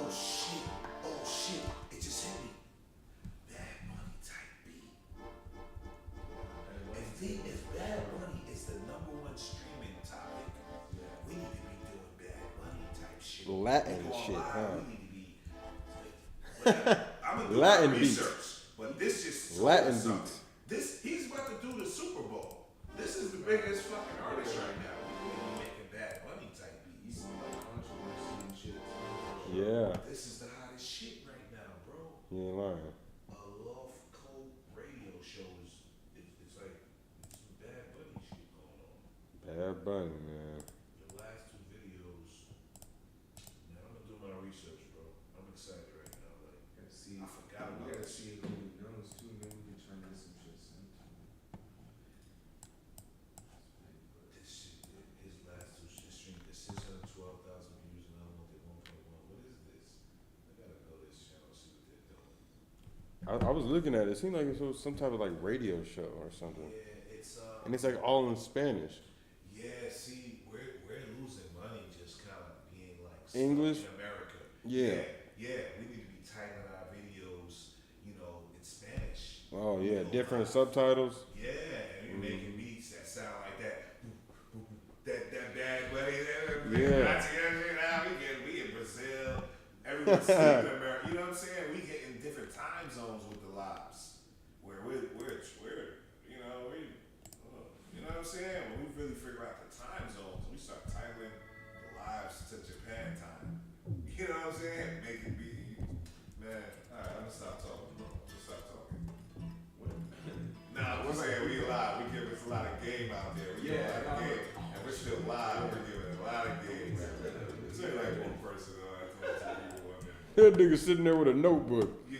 Oh shit, it just hit me. Bad Bunny type beat. If Bad Bunny is the #1 streaming topic, we need to be doing Bad Bunny type shit. Latin shit, live, huh? We need to be. I'm gonna do Latin my beats. research, but this just Latin something. beats. He's about to do the Super Bowl. This is the biggest fucking artist right now. We need to be making Bad Bunny type beats. Yeah. This is the hottest shit right now, bro. You ain't lying. Love Cold radio shows. It's like some Bad Bunny shit going on. Bad Bunny, man. The last 2 videos. Man, I'm gonna do my research, bro. I'm excited right now. Like, I forgot about gotta this. see it on Jones too, man. We can try to get some shit sent to him. This shit, his last 2 shit streamed at 612,000 views, and I don't know if they 1.1. What is this? I gotta go to this channel see what they're doing. I was looking at it. It seemed like it was some type of like radio show or something. Yeah, it's And it's like all in Spanish. Yeah, see, we're losing money just kind of being like stuck English? in America. Yeah. Yeah, we need to be titling our videos, in Spanish. Oh yeah, different subtitles. Yeah, and you're making beats that sound like that. That Bad Bunny. Yeah. We in Brazil. Everyone's speaking America. You know what I'm saying? We get in different time zones with the lives. Where we're you know what I'm saying? When we really figure out the time zones, we start titling the lives to Japan time. You know what I'm saying? Make it be, man. All right, I'm gonna stop talking, bro. Nah, we're saying we live. We give us a lot of game out there. We give a lot of game, and we're still live. We're giving a lot of games. It's only like one person. I told 2 people 1 minute. That nigga sitting there with a notebook. Yeah.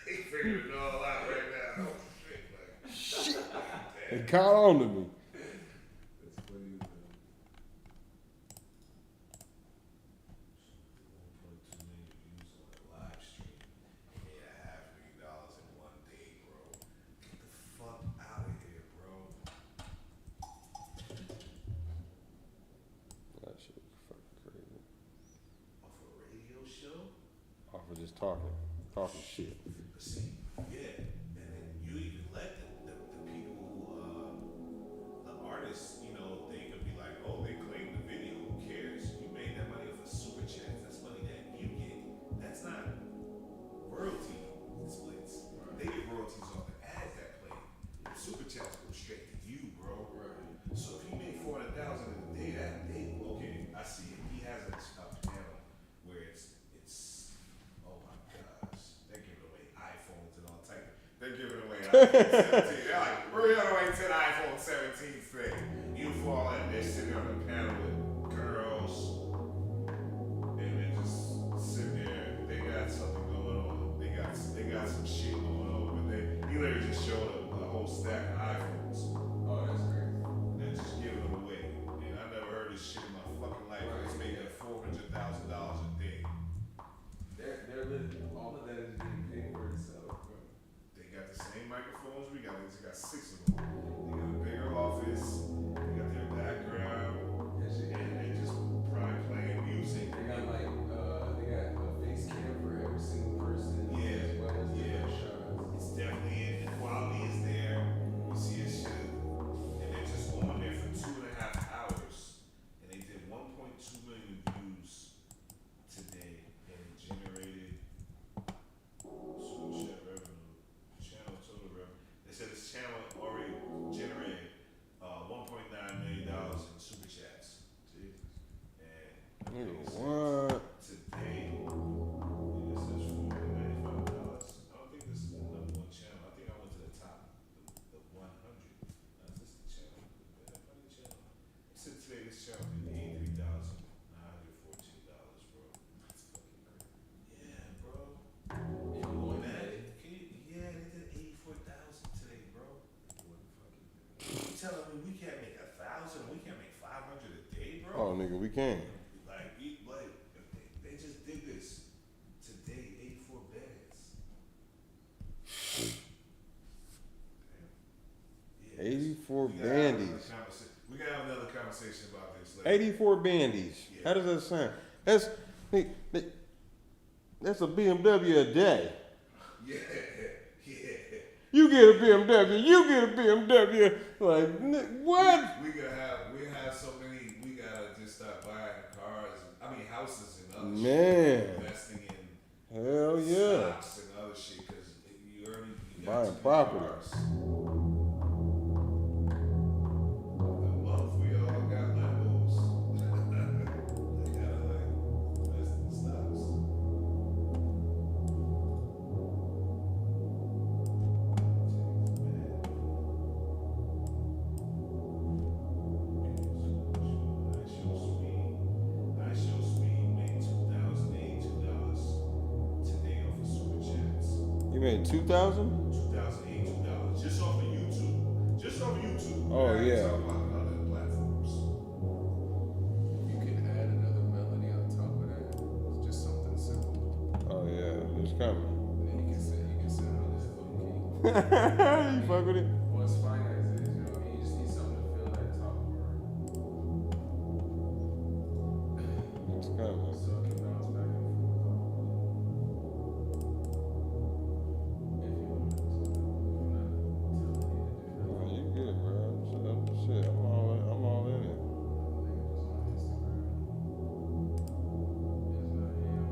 He figured it all out right now. Oh, shit. Like, It caught on to me. That's funny, man. 1.2 million views on a live stream. He made $500,000 in 1 day, bro. Get the fuck out of here, bro. That shit was fucking crazy. Off a radio show? Off of just talking shit. But see, yeah, and then you even let the people who, the artists, they could be like, oh, they claim the video, who cares? You made that money off of super chats. That's money that you get. That's not royalty splits. They get royalties off the ads that play. Super chats go straight to you, bro. Right. So if he made 400,000 in a day, okay, I see it. He has a panel where it's oh my gosh, they're giving away iPhones and all type. They're giving away iPhone 17. They're like, we're giving away 10 iPhone 17s today. You fall in, they're sitting on the panel with girls, and they're just sitting there. They got something going on. They got some shit going on, but he literally just showed a whole stack of iPhones. Oh, that's crazy. And just giving them away. And I never heard this shit in my fucking life. It's making $400,000 a day. They're living. All of that is being can. Like, they just did this today, 84 bands. Yeah, 84 we gotta have bandies. another We gotta have another conversation about this later. 84 bandies. Yeah. How does that sound? That's a BMW a day. Yeah, yeah. You get a BMW. You get a BMW. Like what? We have so many. We gotta just start buying cars. I mean, houses and other Man. shit. Investing in Hell yeah. stocks and other shit because you got Buying too many property. cars. A month we all got Lambos. They gotta invest in stocks. I show speed made $2,082 today off of Super Chats. You made 2,000? $2,082 just off of YouTube. Just off of YouTube. Oh, I ain't yeah. talking about other platforms. You can add another melody on top of that. It's just something simple. Oh yeah, it's coming. And then you can send me this low key. You fuck with it? What's fine as is, you know what I mean? You just need something to fill that top part. It's coming. So it can bounce back and forth all day. If you want to. I'm not telling you to do Oh, that. you good, bro? Shit, I'm all in it. Niggas on Instagram. Is not him.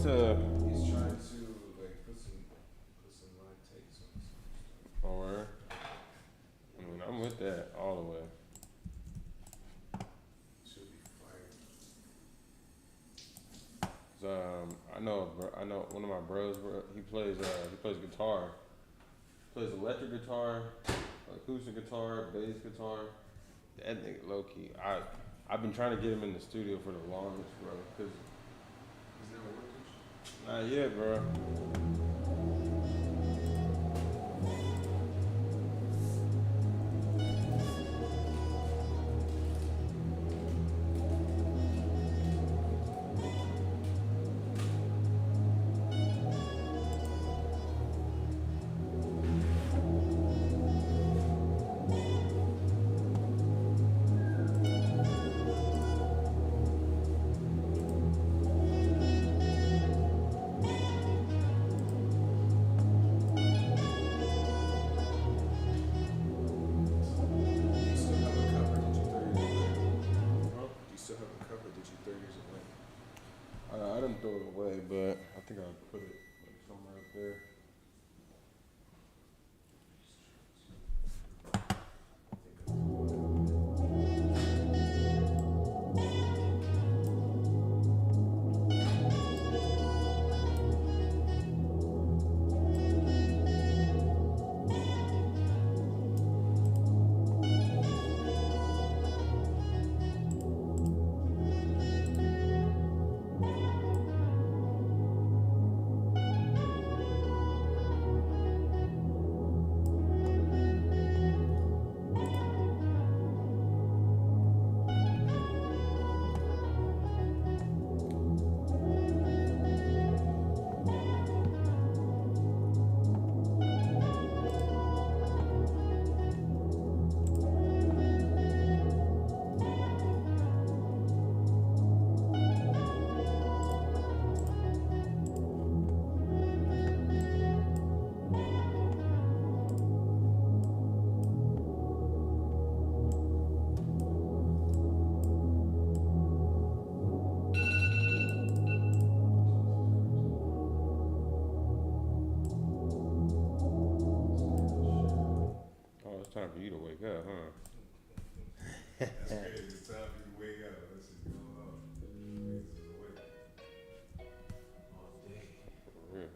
to. He's trying to like put some live takes on some stuff. Oh, word? I mean, I'm with that all the way. Should be fire. I know one of my bros. He plays guitar. Plays electric guitar, acoustic guitar, bass guitar. That nigga low key. I've been trying to get him in the studio for the longest, bro. Cause Is that working? not yet, bro. I didn't throw it away, but I think I put it like somewhere up there. Oh, it's time for you to wake up, huh? That's crazy. It's time for you to wake up. This is going on. Niggas is awake all day. For real.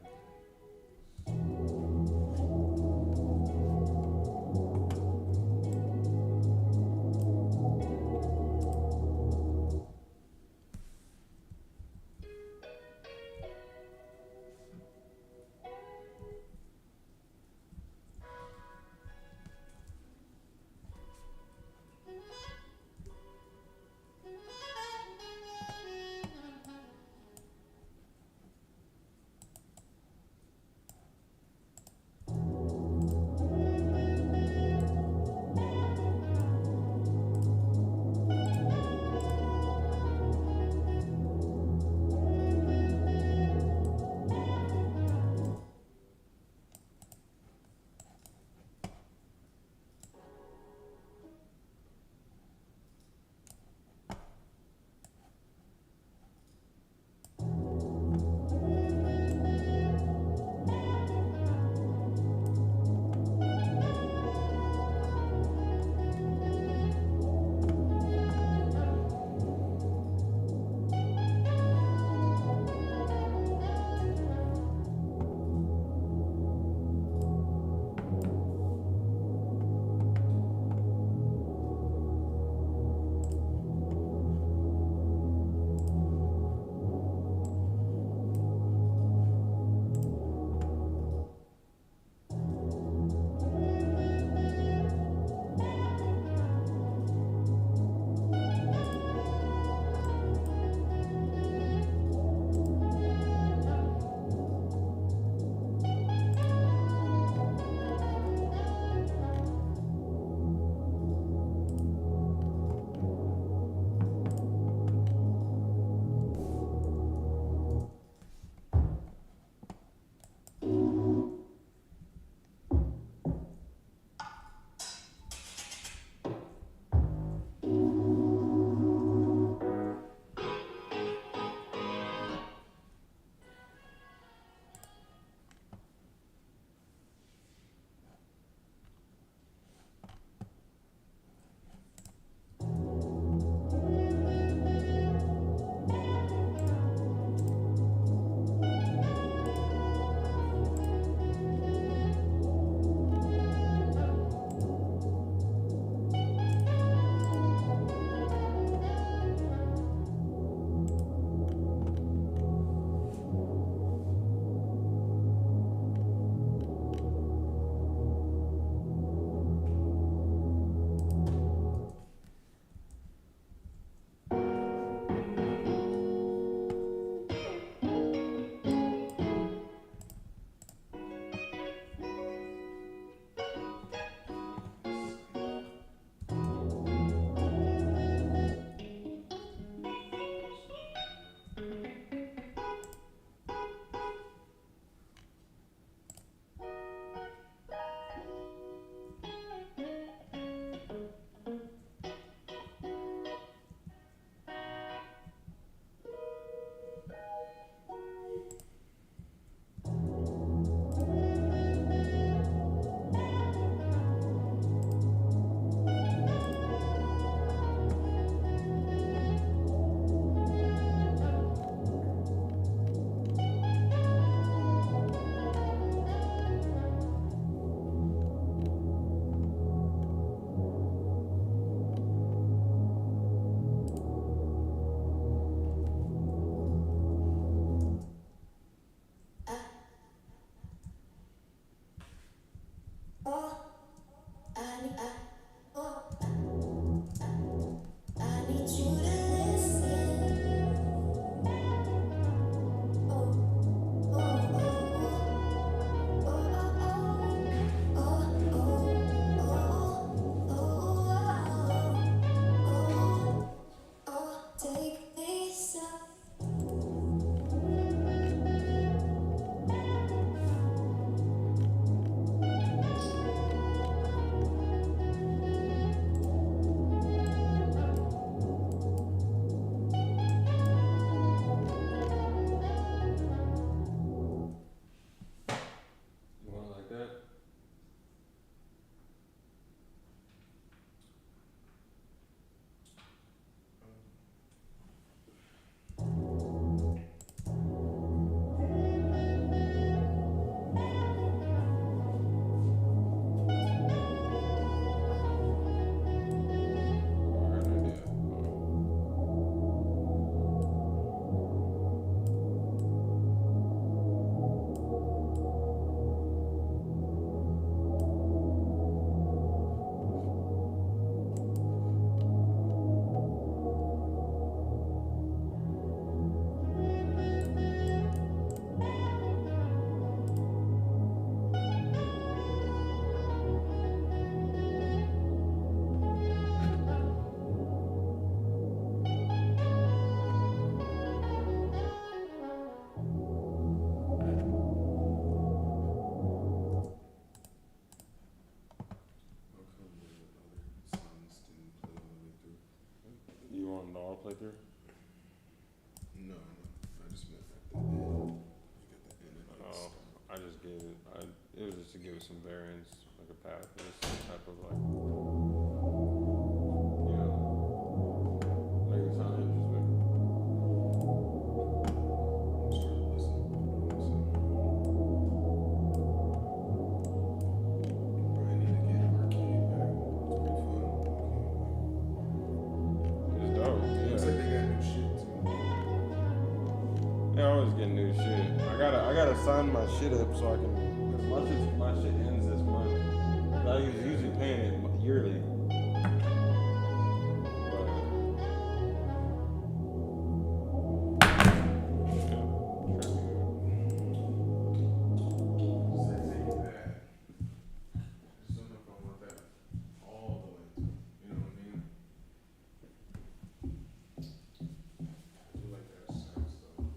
playthrough? No, I just meant at the end. Like at the end of the Oh, start. I just gave it. It was just to give it some variance, like a path, some type of like, you know, make it sound interesting. I'm starting to listen. Bro, I need to get arcade back. It's pretty fun. It's dope. Looks like they got new shit too. They always get new shit. I gotta sign my shit up so I can. Cause my shit ends this month. I was usually paying it yearly. Does that take you back? I just don't know if I want that all the way through. You know what I mean? I do like that sax though.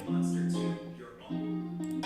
Monster 2, your own.